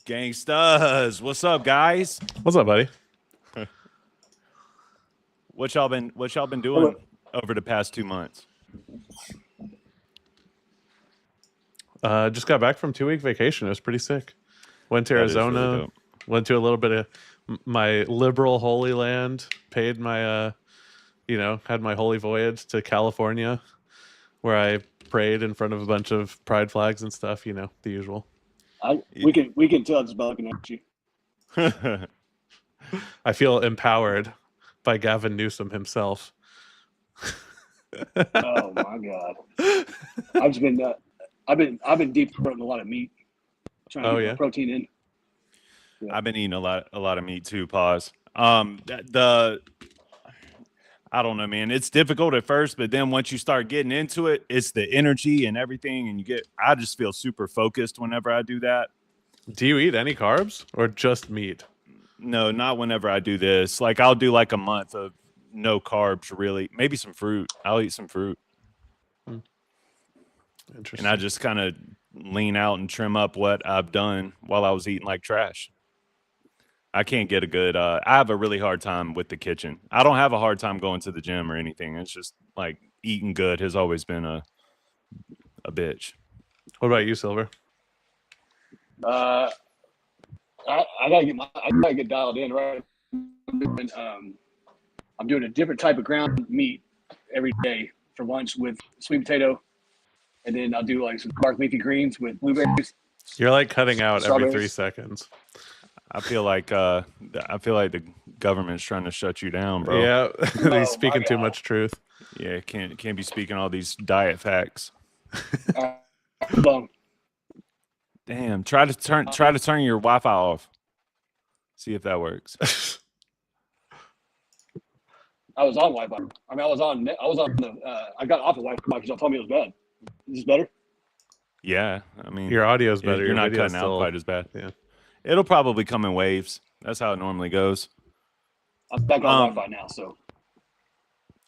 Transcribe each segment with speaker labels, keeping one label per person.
Speaker 1: Gangstas, what's up, guys?
Speaker 2: What's up, buddy?
Speaker 1: What y'all been
Speaker 3: Hello.
Speaker 1: doing over the past 2 months?
Speaker 2: Just got back from 2 week vacation. It was pretty sick. Went to
Speaker 1: That is really
Speaker 2: Arizona.
Speaker 1: dope.
Speaker 2: Went to a little bit of my liberal Holy Land. Paid my, had my holy voyage to California, where I prayed in front of a bunch of pride flags and stuff. You know, the usual.
Speaker 3: We can tell just by looking at you.
Speaker 2: I feel empowered by Gavin Newsom himself.
Speaker 3: Oh my God! I've been deep throating a lot of meat, trying to get my protein in. Yeah.
Speaker 1: I've been eating a lot of meat too. Pause. I don't know, man. It's difficult at first, but then once you start getting into it, it's the energy and everything, and I just feel super focused whenever I do that.
Speaker 2: Do you eat any carbs or just meat?
Speaker 1: No, not whenever I do this. Like I'll do like a month of no carbs, really. Maybe some fruit. I'll eat some fruit.
Speaker 2: Interesting.
Speaker 1: And I just kind of lean out and trim up what I've done while I was eating like trash. I can't get a good I have a really hard time with the kitchen. I don't have a hard time going to the gym or anything. It's just like eating good has always been a bitch.
Speaker 2: What about you, Silver?
Speaker 3: I gotta get dialed in, right? And, I'm doing a different type of ground meat every day for lunch with sweet potato, and then I'll do like some dark leafy greens with blueberries.
Speaker 2: You're like cutting out every 3
Speaker 3: Strawberries.
Speaker 2: seconds.
Speaker 1: I feel like the government's trying to shut you down, bro.
Speaker 2: Yeah,
Speaker 3: Oh,
Speaker 2: he's speaking
Speaker 3: my
Speaker 2: too
Speaker 3: God.
Speaker 2: much truth.
Speaker 1: Yeah, can't be speaking all these diet facts.
Speaker 3: Long.
Speaker 1: Damn, try to turn your Wi-Fi off. See if that works.
Speaker 3: I was on Wi-Fi. I mean, I was on the. I got off of Wi-Fi because y'all told me it was bad. Is this better?
Speaker 1: Yeah, I mean,
Speaker 2: Your audio's better.
Speaker 1: you're
Speaker 2: Your
Speaker 1: not
Speaker 2: video's
Speaker 1: cutting out
Speaker 2: still-
Speaker 1: quite as bad.
Speaker 2: yeah.
Speaker 1: It'll probably come in waves. That's how it normally goes.
Speaker 3: I'm back on Wi-Fi now. So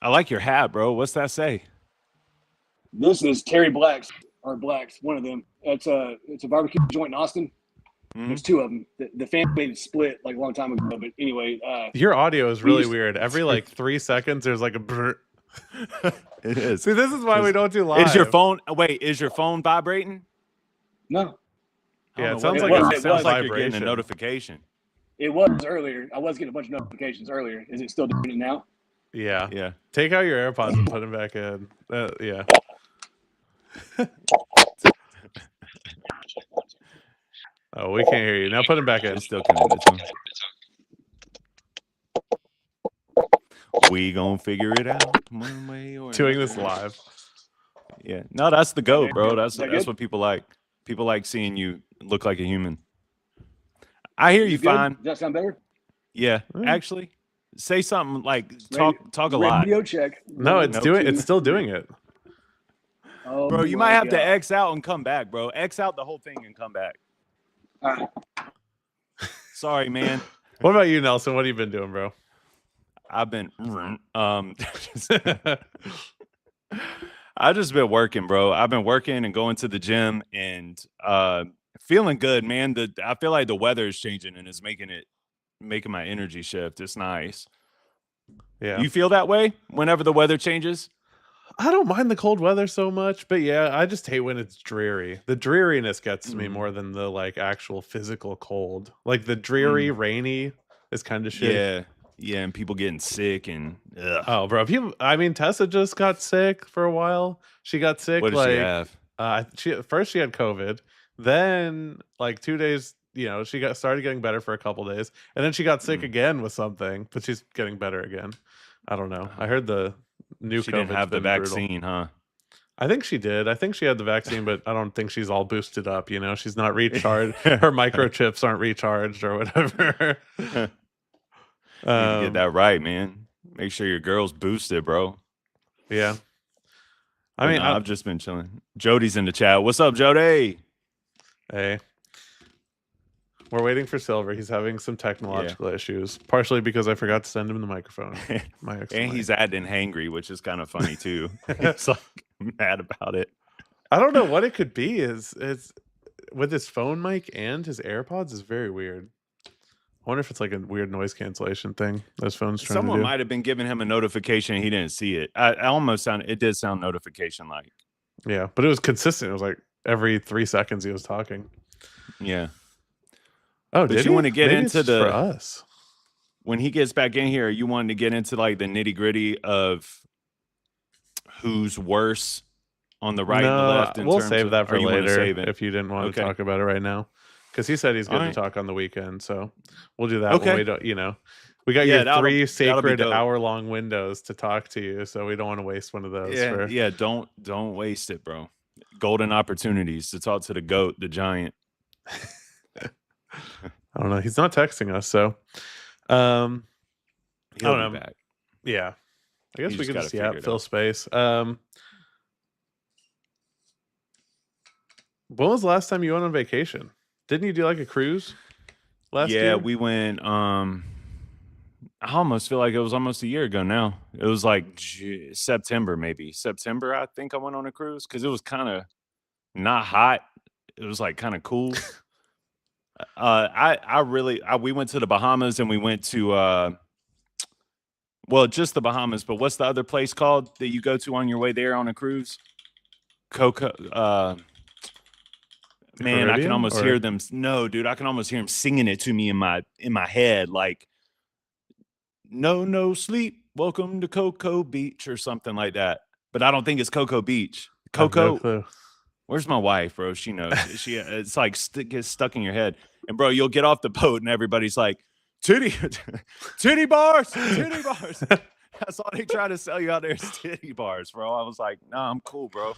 Speaker 1: I like your hat, bro. What's that say?
Speaker 3: this is Terry Black's one of them. It's a barbecue joint in Austin.
Speaker 1: Mhm.
Speaker 3: There's two of them. The family split like a long time ago. But anyway,
Speaker 2: Your audio is really
Speaker 3: used-
Speaker 2: weird. Every like 3 seconds, there's like a brr.
Speaker 1: It is.
Speaker 2: See, this is why we don't do live.
Speaker 1: Is your phone? Wait, is your phone vibrating?
Speaker 3: no,
Speaker 1: I
Speaker 2: Yeah,
Speaker 1: don't
Speaker 2: it
Speaker 1: know
Speaker 2: sounds
Speaker 1: what
Speaker 2: like
Speaker 1: is.
Speaker 3: a
Speaker 1: It sounds like you're getting
Speaker 2: vibration.
Speaker 1: a notification.
Speaker 3: it was earlier. I was getting a bunch of notifications earlier. Is it still doing it now?
Speaker 2: Yeah.
Speaker 1: Yeah.
Speaker 2: Take out your AirPods and put them back in. Yeah. Oh, we can't hear you. Now put them back in.
Speaker 1: It's still connected to him. We gonna figure it out one way or
Speaker 2: Doing this
Speaker 1: another.
Speaker 2: live.
Speaker 1: Yeah. No, that's the goat, bro. That's
Speaker 3: Is that
Speaker 1: that's
Speaker 3: good?
Speaker 1: what people like. People like seeing you look like a human. I hear you
Speaker 3: Good?
Speaker 1: fine.
Speaker 3: Does that sound better?
Speaker 1: Yeah.
Speaker 2: Mm.
Speaker 1: Actually, say something like talk a lot.
Speaker 3: Radio check.
Speaker 2: No, it's
Speaker 1: No,
Speaker 2: doing.
Speaker 1: two,
Speaker 2: It's still doing it.
Speaker 3: Oh,
Speaker 1: Bro, you
Speaker 3: my
Speaker 1: might have to
Speaker 3: God.
Speaker 1: X out and come back, bro. X out the whole thing and come back.
Speaker 3: All right.
Speaker 1: Sorry, man.
Speaker 2: What about you, Nelson? What have you been doing, bro?
Speaker 1: I've been I've just been working, bro. I've been working and going to the gym and feeling good, man. I feel like the weather is changing and it's making my energy shift. It's nice.
Speaker 2: Yeah.
Speaker 1: You feel that way whenever the weather changes?
Speaker 2: I don't mind the cold weather so much, but yeah, I just hate when it's dreary. The dreariness gets to me more than the like actual physical cold. Like the dreary, rainy is kind of shit.
Speaker 1: Yeah. Yeah, and people getting sick and ugh.
Speaker 2: Oh, bro. I mean, Tessa just got sick for a while. She got sick.
Speaker 1: What did
Speaker 2: like,
Speaker 1: she have?
Speaker 2: First she had COVID. Then, like 2 days, she started getting better for a couple days, and then she got sick again with something. But she's getting better again. I don't know. I heard the new.
Speaker 1: She didn't
Speaker 2: COVID's
Speaker 1: have the
Speaker 2: been brutal.
Speaker 1: vaccine, huh?
Speaker 2: I think she did. I think she had the vaccine, but I don't think she's all boosted up. She's not recharged. Her microchips aren't recharged or whatever.
Speaker 1: You need to get that right, man. Make sure your girl's boosted, bro.
Speaker 2: Yeah. I
Speaker 1: But
Speaker 2: mean,
Speaker 1: no, I've just been chilling. Jody's in the chat. What's up, Jody?
Speaker 2: hey, we're waiting for Silver. He's having some technological issues, partially because I forgot to send him the microphone.
Speaker 1: And he's acting hangry, which is kind of funny too. He's like mad about it.
Speaker 2: I don't know what it could be. with his phone mic and his AirPods is very weird. I wonder if it's like a weird noise cancellation thing those phones trying
Speaker 1: Someone
Speaker 2: to do.
Speaker 1: might have been giving him a notification and he didn't see it. It did sound notification like.
Speaker 2: Yeah, but it was consistent. It was like every 3 seconds he was talking.
Speaker 1: Yeah.
Speaker 2: Oh,
Speaker 1: But
Speaker 2: did
Speaker 1: you
Speaker 2: he?
Speaker 1: want to get
Speaker 2: Maybe
Speaker 1: into
Speaker 2: it's just for
Speaker 1: the
Speaker 2: us.
Speaker 1: when he gets back in here, you wanted to get into like the nitty gritty of who's worse on the right and the left.
Speaker 2: We'll save that for later if you didn't want to
Speaker 1: Okay.
Speaker 2: talk about it right now. Because he said he's going
Speaker 1: Alright.
Speaker 2: to talk on the weekend, so we'll do that when
Speaker 1: Okay.
Speaker 2: we don't. We got
Speaker 1: Yeah,
Speaker 2: your
Speaker 1: that'll
Speaker 2: 3
Speaker 1: be
Speaker 2: sacred
Speaker 1: dope.
Speaker 2: hour-long windows to talk to you, so we don't want to waste one of those.
Speaker 1: Yeah, don't waste it, bro. Golden opportunities to talk to the GOAT, the giant.
Speaker 2: I don't know. He's not texting us, so
Speaker 1: He'll
Speaker 2: I don't know.
Speaker 1: be back.
Speaker 2: Yeah, I guess
Speaker 1: You
Speaker 2: we
Speaker 1: just
Speaker 2: could just
Speaker 1: gotta figure it
Speaker 2: fill
Speaker 1: out.
Speaker 2: space. When was the last time you went on vacation? Didn't you do like a cruise last year?
Speaker 1: Yeah, we went. I almost feel like it was almost a year ago now. It was like September, maybe September. I think I went on a cruise because it was kind of not hot. It was like kind of cool. We went to the Bahamas and we went to just the Bahamas. But what's the other place called that you go to on your way there on a cruise? Man, I can
Speaker 2: Caribbean,
Speaker 1: almost
Speaker 2: or-
Speaker 1: hear them. No, dude, I can almost hear them singing it to me in my head, like "No sleep, welcome to Cocoa Beach" or something like that. But I don't think it's Cocoa Beach.
Speaker 2: I have no
Speaker 1: Cocoa.
Speaker 2: clue.
Speaker 1: Where's my wife, bro? She knows. It's like gets stuck in your head. And bro, you'll get off the boat and everybody's like, titty bars. That's all they try to sell you out there is titty bars, bro. I was like, nah, I'm cool, bro.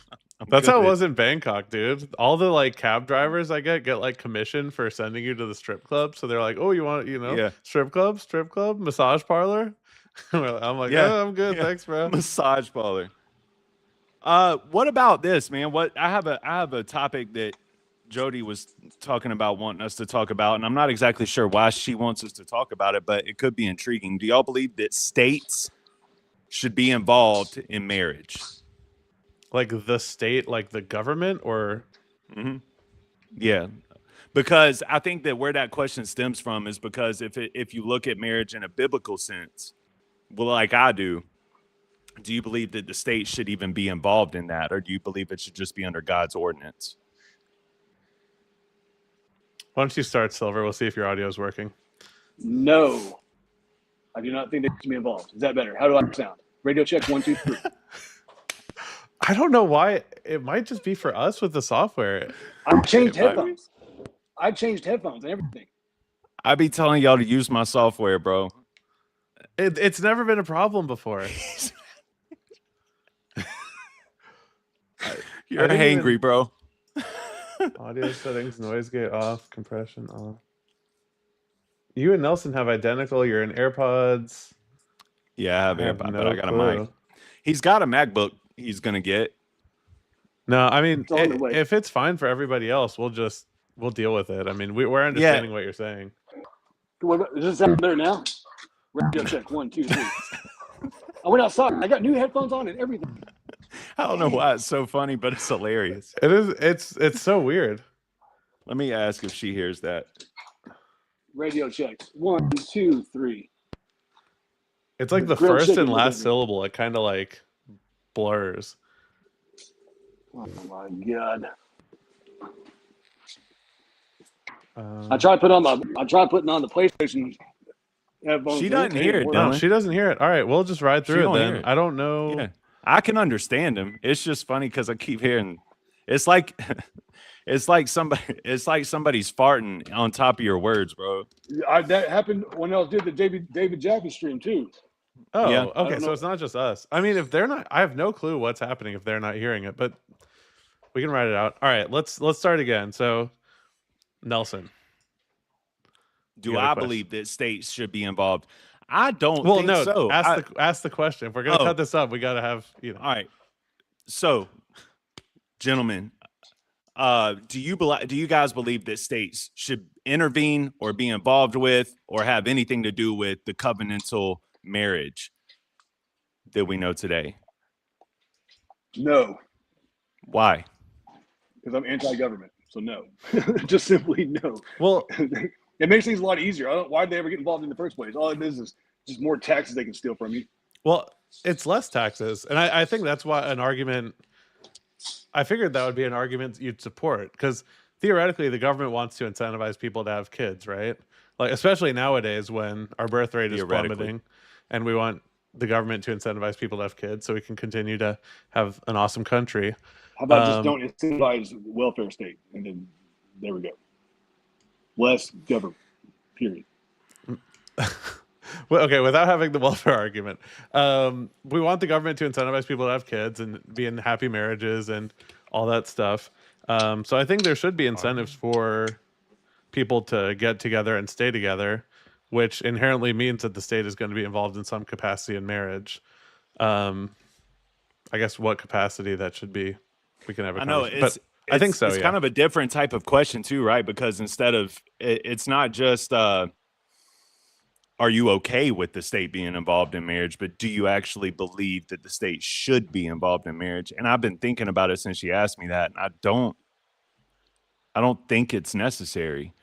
Speaker 2: That's how it was in Bangkok, dude. All the like cab drivers I get like commission for sending you to the strip club. So they're like, "Oh, you want,
Speaker 1: Yeah.
Speaker 2: strip club, massage parlor?" I'm like,
Speaker 1: Yeah.
Speaker 2: "Oh, I'm good,
Speaker 1: Yeah.
Speaker 2: thanks, bro."
Speaker 1: Massage parlor. What about this, man? I have a topic that Jody was talking about wanting us to talk about, and I'm not exactly sure why she wants us to talk about it, but it could be intriguing. Do y'all believe that states should be involved in marriage?
Speaker 2: Like the state, like the government, or
Speaker 1: Yeah, because I think that where that question stems from is because if you look at marriage in a biblical sense, well, like I do you believe that the state should even be involved in that, or do you believe it should just be under God's ordinance?
Speaker 2: why don't you start, Silver? We'll see if your audio is working.
Speaker 3: No, I do not think they should be involved. Is that better? How do I sound? Radio check 1, 2, 3.
Speaker 2: I don't know why. It might just be for us with the software.
Speaker 3: I've changed
Speaker 1: It might be.
Speaker 3: headphones. I've changed headphones and everything.
Speaker 1: I be telling y'all to use my software, bro.
Speaker 2: It's never been a problem before.
Speaker 1: You're
Speaker 2: I didn't even-
Speaker 1: hangry, bro.
Speaker 2: Audio settings, noise gate off, compression off. You and Nelson have identical. You're in AirPods.
Speaker 1: Yeah, I have
Speaker 2: I have
Speaker 1: AirPod,
Speaker 2: no
Speaker 1: but I got a
Speaker 2: clue.
Speaker 1: mic. He's got a MacBook he's gonna get.
Speaker 2: No, I mean,
Speaker 3: It's on the way.
Speaker 2: if it's fine for everybody else, we'll deal with it. I mean, we're understanding what you're saying.
Speaker 3: Does this sound better now? Radio check 1, 2, 3. I went outside. I got new headphones on and everything.
Speaker 1: I don't know why it's so funny, but it's hilarious.
Speaker 2: It is. It's so weird.
Speaker 1: Let me ask if she hears that.
Speaker 3: Radio check 1, 2, 3.
Speaker 2: It's like the
Speaker 3: Grilled
Speaker 2: first
Speaker 3: chicken
Speaker 2: and
Speaker 3: with
Speaker 2: last
Speaker 3: everything.
Speaker 2: syllable. It kind of like blurs.
Speaker 3: Oh my god!
Speaker 2: Um,
Speaker 3: I tried putting on the PlayStation headphones.
Speaker 1: She
Speaker 3: and
Speaker 1: doesn't
Speaker 3: it
Speaker 1: hear
Speaker 3: ain't
Speaker 1: it,
Speaker 3: working.
Speaker 2: no,
Speaker 1: Dylan.
Speaker 2: she doesn't hear it. All right, we'll just ride
Speaker 1: She
Speaker 2: through it
Speaker 1: don't
Speaker 2: then.
Speaker 1: hear it.
Speaker 2: I don't know.
Speaker 1: Yeah, I can understand him. It's just funny because I keep hearing. It's like, it's like somebody's farting on top of your words, bro.
Speaker 3: That happened when I did the David Jaffe stream too.
Speaker 2: Oh,
Speaker 1: Yeah.
Speaker 2: okay.
Speaker 3: don't
Speaker 2: So
Speaker 3: know.
Speaker 2: it's not just us. I mean, if they're not, I have no clue what's happening if they're not hearing it. But we can write it out. All right, let's start again. So, Nelson.
Speaker 1: Do
Speaker 2: You got a
Speaker 1: I
Speaker 2: question?
Speaker 1: believe that states should be involved? I don't
Speaker 2: Well,
Speaker 1: think
Speaker 2: no.
Speaker 1: so.
Speaker 2: Ask the question. If we're gonna
Speaker 1: Oh.
Speaker 2: cut this up, we gotta have
Speaker 1: All right. So, gentlemen, do you guys believe that states should intervene or be involved with or have anything to do with the covenantal marriage that we know today?
Speaker 3: No,
Speaker 1: Why?
Speaker 3: because I'm anti-government. So no, just simply no.
Speaker 2: Well,
Speaker 3: It makes things a lot easier. Why did they ever get involved in the first place? All it is just more taxes they can steal from you.
Speaker 2: well, it's less taxes, and I think that's why an argument. I figured that would be an argument you'd support because theoretically the government wants to incentivize people to have kids, right? Like especially nowadays when our birth rate is plummeting, and we want the government to incentivize people to have kids so we can continue to have an awesome country.
Speaker 3: How about just don't incentivize welfare state, and then there we go. Less government, period.
Speaker 2: Well, okay, without having the welfare argument, we want the government to incentivize people to have kids and be in happy marriages and all that stuff. So I think there should be incentives for people to get together and stay together, which inherently means that the state is going to be involved in some capacity in marriage. I guess what capacity that should be, we can have a conversation. But I think so.
Speaker 1: It's kind of a different type of question too, right? Because instead of it's not just are you okay with the state being involved in marriage, but do you actually believe that the state should be involved in marriage? And I've been thinking about it since you asked me that, and I don't think it's necessary.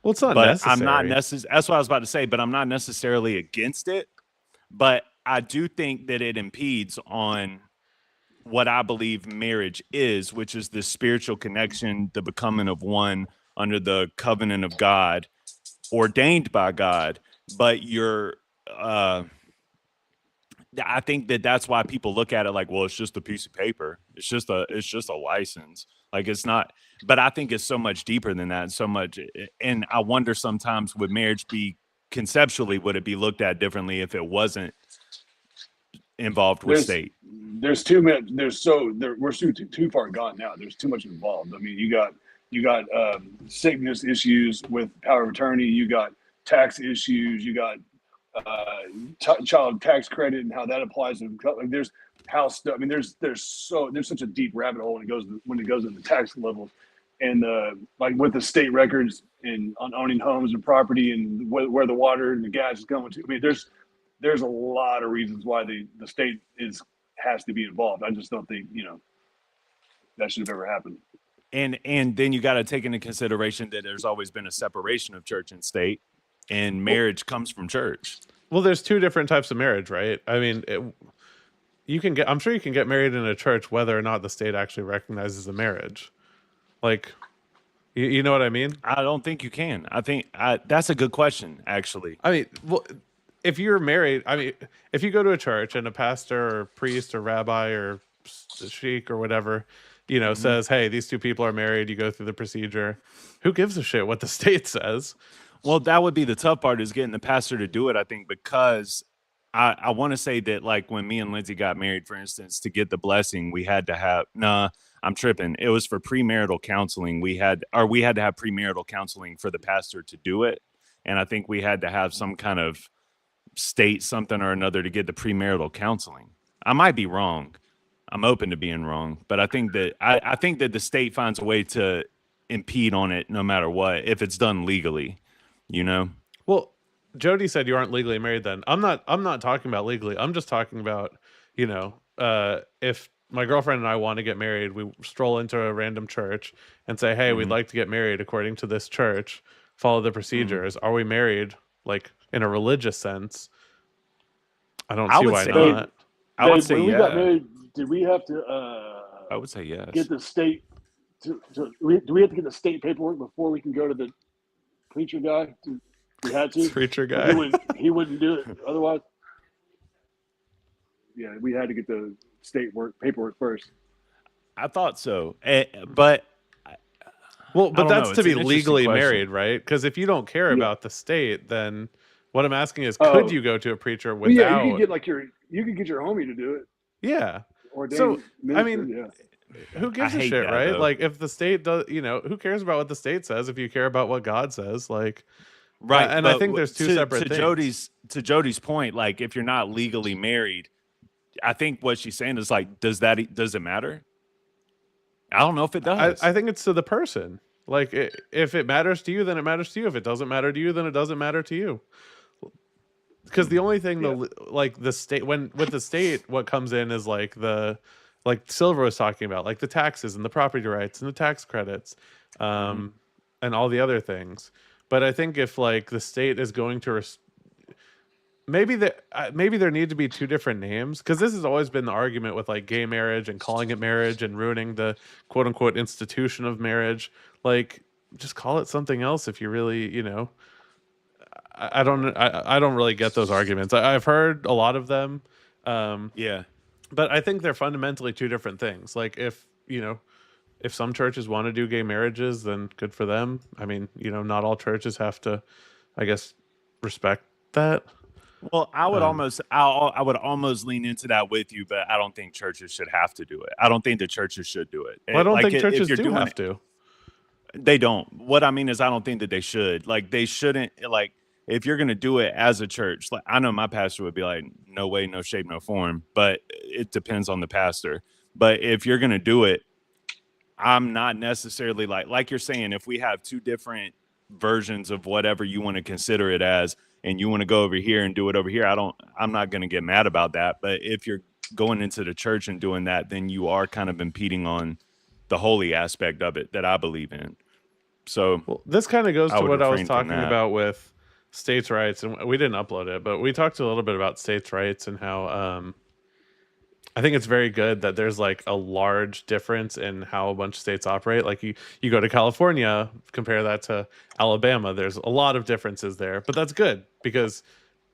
Speaker 2: Well, it's not necessary.
Speaker 1: I'm not necessarily. That's what I was about to say. But I'm not necessarily against it. But I do think that it impedes on what I believe marriage is, which is the spiritual connection, the becoming of one under the covenant of God, ordained by God. But I think that's why people look at it like, well, it's just a piece of paper. It's just a license. Like it's not. But I think it's so much deeper than that. So much. And I wonder sometimes would marriage be conceptually, would it be looked at differently if it wasn't involved with state?
Speaker 3: There's too much. We're too far gone now. There's too much involved. I mean, you got sickness issues with power of attorney. You got tax issues. You got child tax credit and how that applies to like there's house stuff. I mean, there's such a deep rabbit hole when it goes into tax levels, and like with the state records and on owning homes and property and where the water and the gas is going to. I mean, there's a lot of reasons why the state has to be involved. I just don't think that should have ever happened.
Speaker 1: And then you got to take into consideration that there's always been a separation of church and state, and marriage comes from church.
Speaker 2: Well, there's two different types of marriage, right? I mean, I'm sure you can get married in a church whether or not the state actually recognizes the marriage. Like, you know what I mean?
Speaker 1: I don't think you can. I think that's a good question, actually.
Speaker 2: I mean, well, if you're married, I mean, if you go to a church and a pastor or priest or rabbi or sheikh or whatever, says, hey, these two people are married, you go through the procedure. Who gives a shit what the state says?
Speaker 1: Well, that would be the tough part, is getting the pastor to do it, I think, because I want to say that, like, when me and Lindsay got married, for instance, to get the blessing, we had to have, I'm tripping. It was for premarital counseling. We had to have premarital counseling for the pastor to do it. And I think we had to have some kind of state something or another to get the premarital counseling. I might be wrong. I'm open to being wrong, but I think that the state finds a way to impede on it no matter what, if it's done legally. Well,
Speaker 2: Jody said you aren't legally married then. I'm not talking about legally. I'm just talking about, if my girlfriend and I want to get married, we stroll into a random church and say, hey, we'd like to get married according to this church, follow the procedures. Are we married, like, in a religious sense? I don't see why not.
Speaker 1: I would say
Speaker 3: when we got married, did we have to
Speaker 1: I would say yes.
Speaker 3: Get the state do we have to get the state paperwork before we can go to the preacher guy? We had to.
Speaker 2: Preacher guy.
Speaker 3: He wouldn't do it otherwise. Yeah, we had to get the state paperwork first.
Speaker 1: I thought so, but
Speaker 2: that's to be legally married, right? Because if you don't care about the state, then what I'm asking is, could you go to a preacher without?
Speaker 3: Yeah, you can get your homie to do it.
Speaker 2: Yeah.
Speaker 3: Ordained minister,
Speaker 2: I mean, who gives a shit, right? Though. Like, if the state does, who cares about what the state says if you care about what God says? Like,
Speaker 1: right.
Speaker 2: And I think there's two separate things.
Speaker 1: To Jody's point, like, if you're not legally married, I think what she's saying is, like, does it matter? I don't know if it does.
Speaker 2: I think it's to the person. Like, if it matters to you, then it matters to you. If it doesn't matter to you, then it doesn't matter to you. Because the only thing, the state, with the state, what comes in is like Silver was talking about, like the taxes and the property rights and the tax credits. and all the other things. But I think if like the state is going to maybe there need to be two different names, because this has always been the argument with like gay marriage and calling it marriage and ruining the quote unquote institution of marriage. Like, just call it something else if you really, you know. I don't really get those arguments. I've heard a lot of them,
Speaker 1: Yeah.
Speaker 2: but I think they're fundamentally two different things. Like, if you know, if some churches want to do gay marriages, then good for them. I mean, you know, not all churches have to, I guess, respect that.
Speaker 1: Well, I would I would almost lean into that with you, but I don't think churches should have to do it. I don't think the churches should do it.
Speaker 2: Well, I don't
Speaker 1: Like,
Speaker 2: think
Speaker 1: if
Speaker 2: churches
Speaker 1: you're
Speaker 2: do
Speaker 1: doing
Speaker 2: have
Speaker 1: it-
Speaker 2: to.
Speaker 1: They don't. What I mean is, I don't think that they should. Like, they shouldn't. Like, if you're gonna do it as a church, like, I know my pastor would be like, "No way, no shape, no form." But it depends on the pastor. But if you're gonna do it, I'm not necessarily like you're saying. If we have two different versions of whatever you want to consider it as, and you want to go over here and do it over here, I'm not gonna get mad about that. But if you're going into the church and doing that, then you are kind of impeding on the holy aspect of it that I believe in. So
Speaker 2: Well, this kind of goes
Speaker 1: I
Speaker 2: to
Speaker 1: would
Speaker 2: what I was
Speaker 1: refrain from
Speaker 2: talking
Speaker 1: that.
Speaker 2: about with states' rights, and we didn't upload it, but we talked a little bit about states' rights and how I think it's very good that there's like a large difference in how a bunch of states operate. Like you go to California, compare that to Alabama, there's a lot of differences there, but that's good because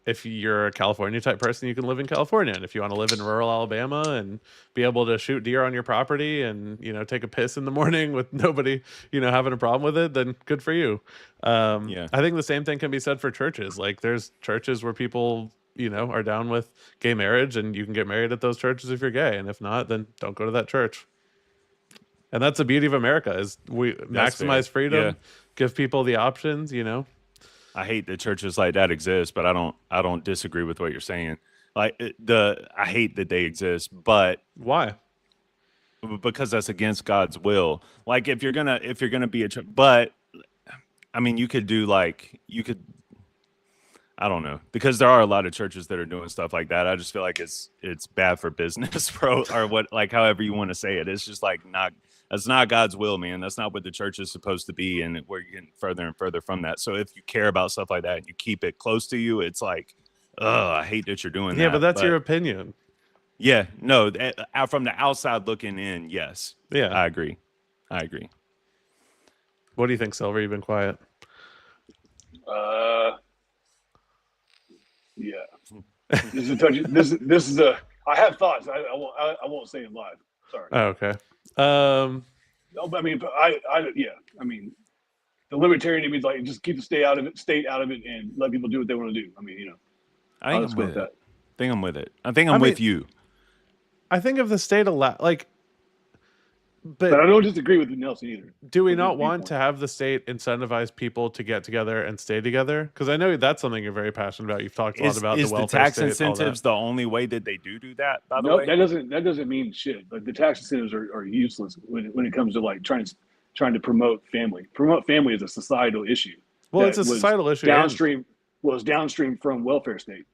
Speaker 2: if you're a California type person, you can live in California. And if you want to live in rural Alabama and be able to shoot deer on your property and, you know, take a piss in the morning with nobody, you know, having a problem with it, then good for you.
Speaker 1: Yeah.
Speaker 2: I think the same thing can be said for churches. Like, there's churches where people, you know, are down with gay marriage, and you can get married at those churches if you're gay. And if not, then don't go to that church. And that's the beauty of America, is we maximize
Speaker 1: fair.
Speaker 2: freedom,
Speaker 1: Yeah.
Speaker 2: give people the options, you know.
Speaker 1: I hate that churches like that exist, but I don't disagree with what you're saying. Like, I hate that they exist, but
Speaker 2: Why?
Speaker 1: because that's against God's will. Like, if you're gonna be a church, but I mean, you could I don't know, because there are a lot of churches that are doing stuff like that. I just feel like it's bad for business, bro, or what, like, however you want to say it. It's just like that's not God's will, man. That's not what the church is supposed to be, and we're getting further and further from that. So if you care about stuff like that and you keep it close to you, it's like, I hate that you're doing that.
Speaker 2: Yeah, but that's your opinion.
Speaker 1: Yeah, no, from the outside looking in, yes.
Speaker 2: Yeah.
Speaker 1: I agree.
Speaker 2: What do you think, Silver? You've been quiet.
Speaker 3: Yeah. This is a touchy. This is a. I have thoughts. I won't say it live. Sorry.
Speaker 2: Oh, okay.
Speaker 3: No, but I mean, yeah. I mean, the libertarian means like just keep the state out of it, and let people do what they want to do. I mean, you know.
Speaker 1: I think
Speaker 3: Let's
Speaker 1: I'm
Speaker 3: go
Speaker 1: with
Speaker 3: with
Speaker 1: it.
Speaker 3: that.
Speaker 1: I think I'm with it. I think I'm with you.
Speaker 2: I think if the state like,
Speaker 3: But I don't disagree with Nelson either.
Speaker 2: do we
Speaker 3: With his
Speaker 2: not want
Speaker 3: viewpoint.
Speaker 2: to have the state incentivize people to get together and stay together? Because I know that's something you're very passionate about. You've talked a lot about
Speaker 1: Is
Speaker 2: the
Speaker 1: the
Speaker 2: welfare
Speaker 1: tax
Speaker 2: state, all
Speaker 1: incentives
Speaker 2: that.
Speaker 1: the only way that they do that? By the
Speaker 3: No,
Speaker 1: way,
Speaker 3: that doesn't mean shit. Like, the tax incentives are useless when it comes to like trying to promote family. Promote family is a societal issue.
Speaker 2: Well,
Speaker 3: that
Speaker 2: it's a
Speaker 3: was
Speaker 2: societal issue.
Speaker 3: Downstream downstream from welfare state.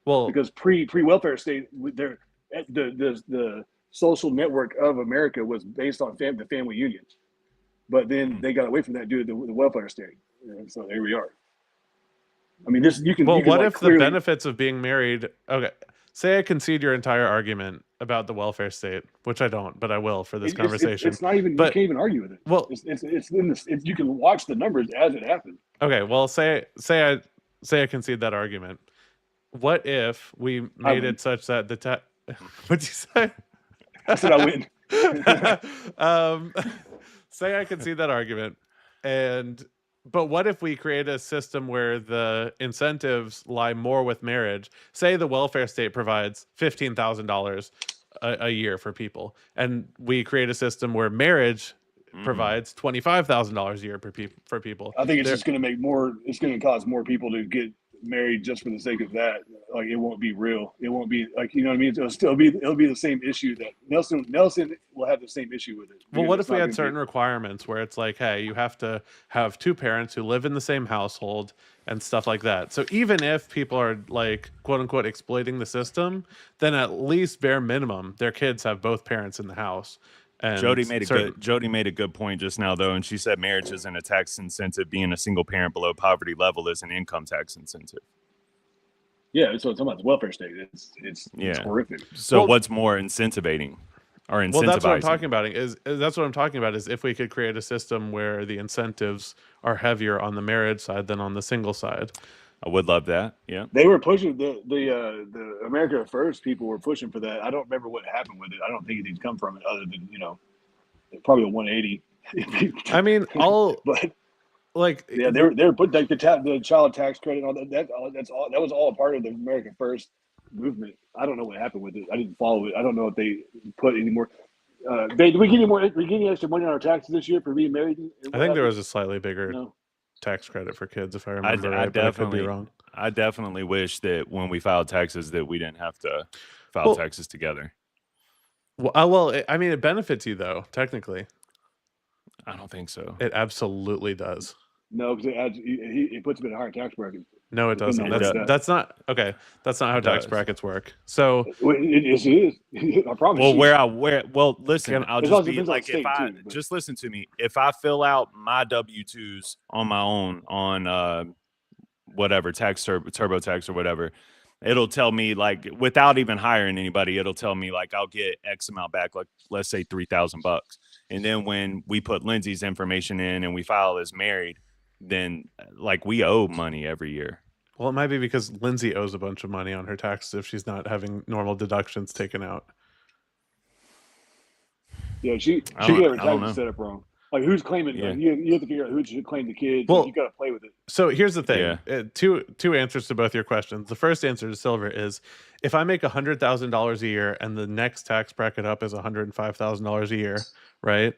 Speaker 2: Well,
Speaker 3: Because pre welfare state, the social network of America was based on the family unions, but then they got away from that due to the welfare state. And so there we are. I mean, this you can.
Speaker 2: well,
Speaker 3: you can,
Speaker 2: what
Speaker 3: like,
Speaker 2: if
Speaker 3: clearly,
Speaker 2: the benefits of being married? Okay, say I concede your entire argument about the welfare state, which I don't, but I will for this conversation.
Speaker 3: It's not even.
Speaker 2: But-
Speaker 3: you can't even argue with it.
Speaker 2: Well,
Speaker 3: It's in this. You can watch the numbers as it happens.
Speaker 2: okay. Well, say I concede that argument. What if we made
Speaker 3: win.
Speaker 2: it such that the what'd you say?
Speaker 3: I said I win.
Speaker 2: Say I concede that argument, but what if we create a system where the incentives lie more with marriage? Say the welfare state provides $15,000 a year for people, and we create a system where marriage provides $25,000 a year for people.
Speaker 3: I think it's
Speaker 2: There-
Speaker 3: just going to make more. It's going to cause more people to get married just for the sake of that. Like, it won't be real. It won't be like, you know what I mean. It'll be the same issue that Nelson will have the same issue with it.
Speaker 2: Well,
Speaker 3: because
Speaker 2: what
Speaker 3: it's
Speaker 2: if we
Speaker 3: not
Speaker 2: had
Speaker 3: gonna
Speaker 2: certain
Speaker 3: be-
Speaker 2: requirements where it's like, hey, you have to have two parents who live in the same household and stuff like that. So even if people are like, quote unquote, exploiting the system, then at least bare minimum, their kids have both parents in the house. And
Speaker 1: Jody made a good point just now though, and she said marriage isn't a tax incentive. Being a single parent below poverty level is an income tax incentive.
Speaker 3: Yeah, so it's talking about the welfare state. It's horrific.
Speaker 1: So what's more incentivating or incentivizing?
Speaker 2: Well, that's what I'm talking about. That's what I'm talking about. Is if we could create a system where the incentives are heavier on the marriage side than on the single side.
Speaker 1: I would love that. Yeah,
Speaker 3: they were pushing the America First people were pushing for that. I don't remember what happened with it. I don't think anything's come from it other than probably a 180.
Speaker 2: I mean,
Speaker 3: but
Speaker 2: like
Speaker 3: they were put like the child tax credit and all that. That was all a part of the America First movement. I don't know what happened with it. I didn't follow it. I don't know if they put any more. Did we get any extra money on our taxes this year for being married?
Speaker 2: I think there was a slightly bigger tax credit for kids, if I remember right. But I could be wrong.
Speaker 1: I definitely wish that when we filed taxes that we didn't have to file taxes together.
Speaker 2: Well, I mean, it benefits you though. Technically,
Speaker 1: I don't think so.
Speaker 2: It absolutely does.
Speaker 3: No, because it puts them in a higher tax bracket.
Speaker 2: No, it doesn't. That's not okay. That's not how tax brackets work. So
Speaker 3: it is. I promise.
Speaker 1: Well, listen. I'll just be like, just listen to me. If I fill out my W-2s on my own on whatever tax TurboTax or whatever, it'll tell me like without even hiring anybody, it'll tell me like I'll get X amount back, like let's say $3,000. And then when we put Lindsay's information in and we file as married, then like we owe money every year.
Speaker 2: Well, it might be because Lindsay owes a bunch of money on her taxes if she's not having normal deductions taken out.
Speaker 3: Yeah, she got her taxes set up wrong. Like who's claiming? Yeah. You have to figure out who should claim the kids. Well, you got to play with it.
Speaker 2: So here's the thing: two answers to both your questions. The first answer to Silver is, if I make $100,000 a year and the next tax bracket up is $105,000 a year, right?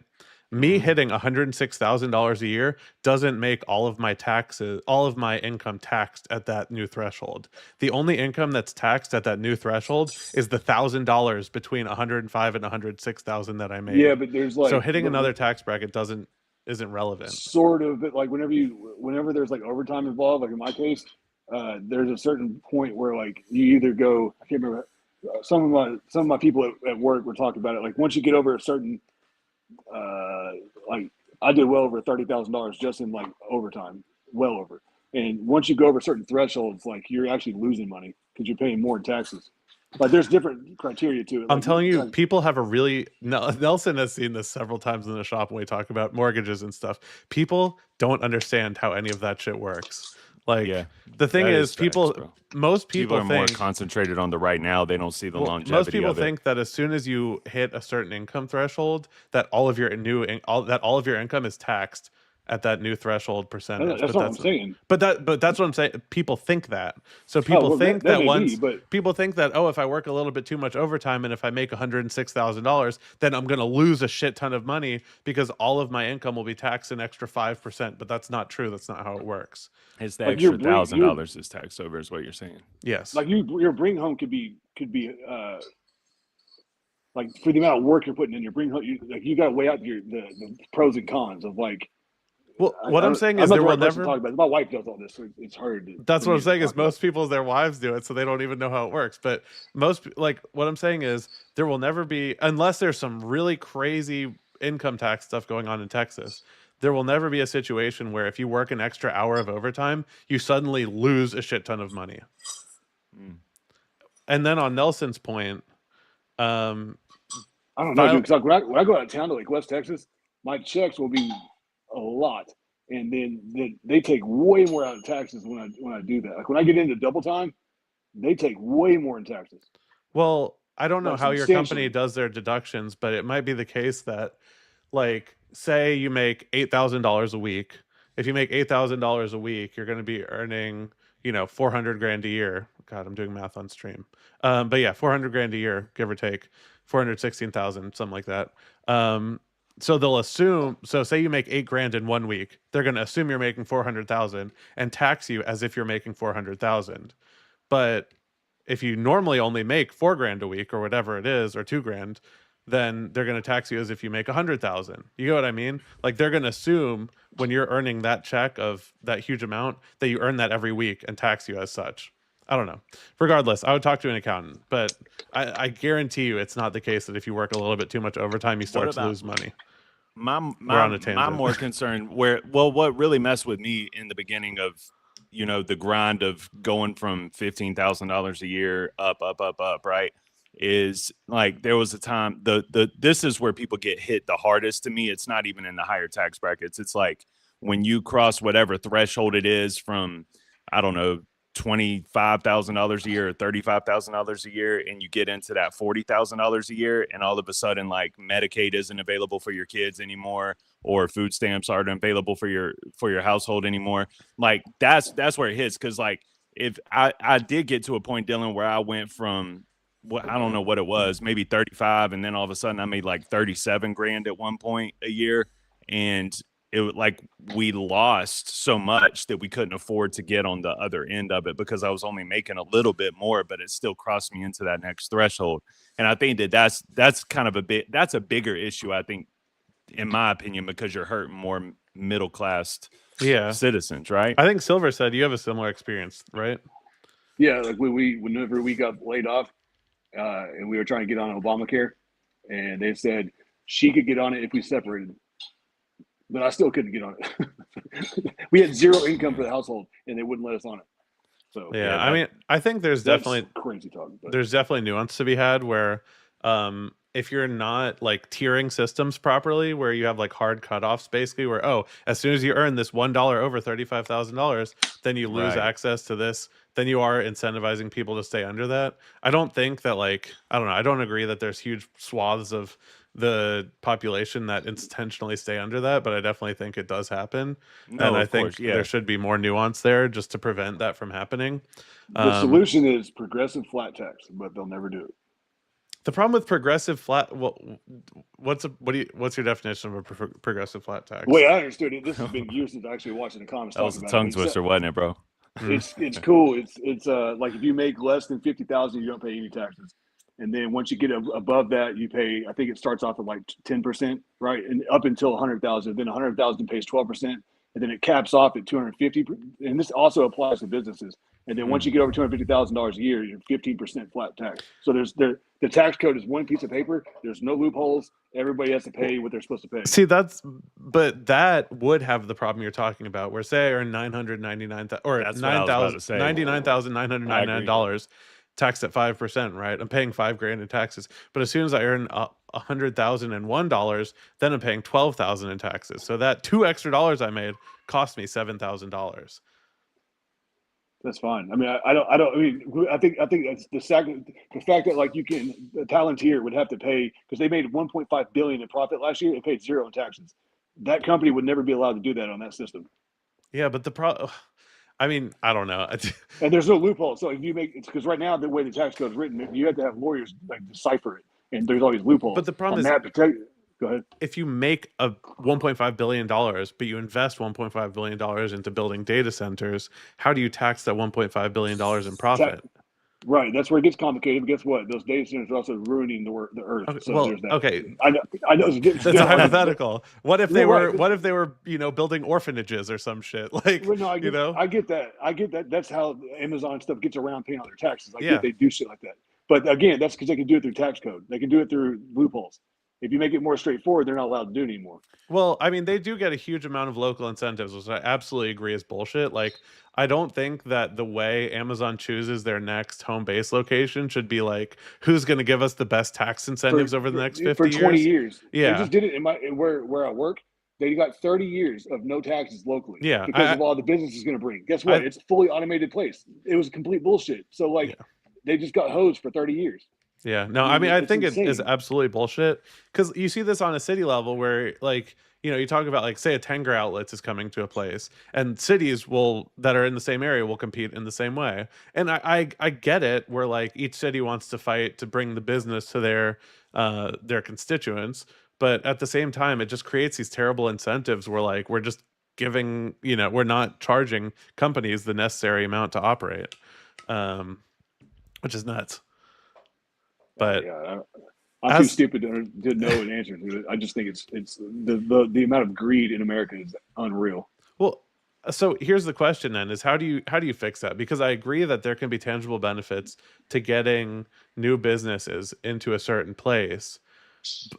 Speaker 2: Me hitting $106,000 a year doesn't make all of my income taxed at that new threshold. The only income that's taxed at that new threshold is the $1,000 between $105,000 and $106,000 that I made.
Speaker 3: Yeah, but there's like
Speaker 2: so hitting another tax bracket isn't relevant. Sort
Speaker 3: of, but like whenever there's like overtime involved, like in my case, there's a certain point where like you either go. I can't remember. Some of my people at work were talking about it. Like once you get over a certain like I did well over $30,000 just in like overtime, well over. And once you go over certain thresholds, like you're actually losing money because you're paying more in taxes. But there's different criteria to it.
Speaker 2: I'm telling you, people have Nelson has seen this several times in the shop when we talk about mortgages and stuff. People don't understand how any of that shit works. Like the thing is most people
Speaker 1: are more concentrated on the right now. They don't see the longevity.
Speaker 2: Most people think that as soon as you hit a certain income threshold, that all of your income is taxed at that new threshold percentage.
Speaker 3: That's what I'm saying.
Speaker 2: But that's what I'm saying. People think that. So people think that if I work a little bit too much overtime and if I make $106,000, then I'm going to lose a shit ton of money because all of my income will be taxed an extra 5%. But that's not true. That's not how it works.
Speaker 1: It's the extra $1,000 is taxed over, is what you're saying.
Speaker 2: Yes.
Speaker 3: Like your bring home could be like for the amount of work you're putting in your bring home. You got to weigh out the pros and cons of like.
Speaker 2: Well, what I'm saying is there will never
Speaker 3: talk about it. My wife does all this, so it's hard.
Speaker 2: That's what I'm saying is most people, their wives do it, so they don't even know how it works. But what I'm saying is there will never be, unless there's some really crazy income tax stuff going on in Texas, there will never be a situation where if you work an extra hour of overtime, you suddenly lose a shit ton of money. And then on Nelson's point,
Speaker 3: I don't know, because when I go out of town to like West Texas, my checks will be a lot, and then they take way more out of taxes when I do that. Like when I get into double time, they take way more in taxes.
Speaker 2: Well, I don't know how your company does their deductions, but it might be the case that, like, say you make $8,000 a week. If you make $8,000 a week, you're going to be earning, $400,000 a year. God, I'm doing math on stream. But yeah, $400,000 a year, give or take, 416,000, something like that. So they'll assume, say you make $8,000 in 1 week, they're going to assume you're making 400,000 and tax you as if you're making 400,000. But if you normally only make $4,000 a week or whatever it is, or $2,000, then they're going to tax you as if you make 100,000. You know what I mean? Like they're going to assume when you're earning that check of that huge amount that you earn that every week and tax you as such. I don't know. Regardless, I would talk to an accountant, but I guarantee you it's not the case that if you work a little bit too much overtime, you start to
Speaker 1: about
Speaker 2: lose money.
Speaker 1: my
Speaker 2: We're on a
Speaker 1: my
Speaker 2: tangent.
Speaker 1: more concern what really messed with me in the beginning of the grind of going from $15,000 a year up, right, is like there was a time the this is where people get hit the hardest. To me, it's not even in the higher tax brackets. It's like when you cross whatever threshold it is from, I don't know, $25,000 a year or $35,000 a year, and you get into that $40,000 a year, and all of a sudden, like, Medicaid isn't available for your kids anymore, or food stamps aren't available for your household anymore. Like, that's where it hits. Because, like, if I did get to a point, Dylan, where I went from what, I don't know what it was, maybe 35, and then all of a sudden I made like 37 grand at one point a year, and it was like we lost so much that we couldn't afford to get on the other end of it, because I was only making a little bit more, but it still crossed me into that next threshold. And I think that's kind of that's a bigger issue, I think, in my opinion, because you're hurting more middle class citizens, right?
Speaker 2: I think Silver said you have a similar experience, right?
Speaker 3: Yeah, like whenever we got laid off, and we were trying to get on Obamacare, and they said she could get on it if we separated, but I still couldn't get on it. We had zero income for the household, and they wouldn't let us on it. So
Speaker 2: yeah, I mean, I think there's definitely
Speaker 3: crazy talk. But
Speaker 2: there's definitely nuance to be had where if you're not like tiering systems properly, where you have like hard cutoffs, basically, where as soon as you earn this $1 over $35,000, then you lose access to this. Then you are incentivizing people to stay under that. I don't think that, like, I don't know. I don't agree that there's huge swaths of the population that intentionally stay under that, but I definitely think it does happen.
Speaker 1: No,
Speaker 2: and I
Speaker 1: of
Speaker 2: think
Speaker 1: course, yeah.
Speaker 2: there should be more nuance there just to prevent that from happening.
Speaker 3: The solution is progressive flat tax, but they'll never do it.
Speaker 2: The problem with progressive flat, what's your definition of a progressive flat tax?
Speaker 3: The way I understood it, this has been years since I actually watched the comments.
Speaker 1: That was a tongue twister, wasn't it, bro?
Speaker 3: It's cool. It's like if you make less than 50,000, you don't pay any taxes, and then once you get above that, you pay. I think it starts off at like 10%, right, and up until 100,000. Then 100,000 pays 12%, and then it caps off at 250. And this also applies to businesses. And then once you get over $250,000 a year, you're 15% flat tax. So the tax code is one piece of paper. There's no loopholes. Everybody has to pay what they're supposed to pay.
Speaker 2: See, but that would have the problem you're talking about, where say I earn $999,000 or $99,999, taxed at 5%, right? I'm paying $5,000 in taxes. But as soon as I earn $100,001, then I'm paying $12,000 in taxes. So that $2 extra I made cost me $7,000.
Speaker 3: That's fine. I mean, I think that's the fact that, like, you can, the Palantir would have to pay, because they made $1.5 billion in profit last year. They paid zero in taxes. That company would never be allowed to do that on that system.
Speaker 2: Yeah, but I mean, I don't know.
Speaker 3: And there's no loophole. So if you it's because right now the way the tax code is written, you have to have lawyers like decipher it, and there's all these loopholes.
Speaker 2: But the problem is,
Speaker 3: go ahead.
Speaker 2: If you make a $1.5 billion, but you invest $1.5 billion into building data centers, how do you tax that $1.5 billion in profit?
Speaker 3: Right, that's where it gets complicated. But guess what? Those data centers are also ruining the earth.
Speaker 2: Okay,
Speaker 3: so there's that.
Speaker 2: Okay,
Speaker 3: I know.
Speaker 2: That's a hypothetical. What if they were? What if they were, building orphanages or some shit? Like,
Speaker 3: well, no, I get that. I get that. That's how Amazon stuff gets around paying all their taxes. I get they do shit like that. But again, that's because they can do it through tax code. They can do it through loopholes. If you make it more straightforward, they're not allowed to do it anymore.
Speaker 2: Well, I mean, they do get a huge amount of local incentives, which I absolutely agree is bullshit. Like, I don't think that the way Amazon chooses their next home base location should be like, who's going to give us the best tax incentives over the next 50 years?
Speaker 3: For 20 years.
Speaker 2: Yeah.
Speaker 3: They just did it where I work. They got 30 years of no taxes locally.
Speaker 2: Yeah.
Speaker 3: Because of all the business is going to bring. Guess what? It's a fully automated place. It was complete bullshit. So, like, they just got hosed for 30 years.
Speaker 2: Yeah, no, I mean, I think it is absolutely bullshit, because you see this on a city level where, like, you talk about, like, say a Tanger Outlets is coming to a place, and cities that are in the same area will compete in the same way. And I get it, where, like, each city wants to fight to bring the business to their constituents, but at the same time, it just creates these terrible incentives where, like, we're just giving, we're not charging companies the necessary amount to operate, which is nuts. But
Speaker 3: I'm too stupid to know an answer to it. I just think it's the amount of greed in America is unreal.
Speaker 2: Well, So here's the question then: is how do you fix that? Because I agree that there can be tangible benefits to getting new businesses into a certain place.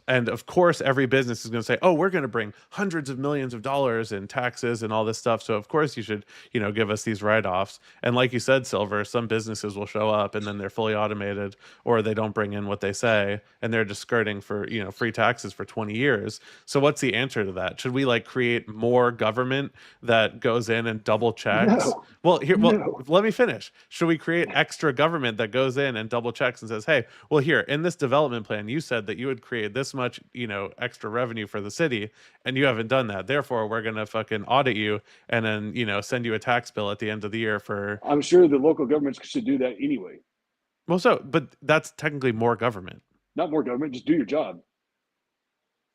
Speaker 2: And of course every business is going to say, oh, we're going to bring hundreds of millions of dollars in taxes and all this stuff, so of course you should, give us these write-offs. And like you said, Silver, some businesses will show up and then they're fully automated, or they don't bring in what they say, and they're just skirting for free taxes for 20 years. So what's the answer to that? Should we like create more government that goes in and double checks?
Speaker 3: No.
Speaker 2: Well, let me finish. Should we create extra government that goes in and double checks and says, hey, well, here in this development plan, you said that you would create this much, extra revenue for the city, and you haven't done that. Therefore, we're gonna fucking audit you and then, send you a tax bill at the end of the year for.
Speaker 3: I'm sure the local governments should do that anyway.
Speaker 2: Well, but that's technically more government.
Speaker 3: Not more government, just do your job.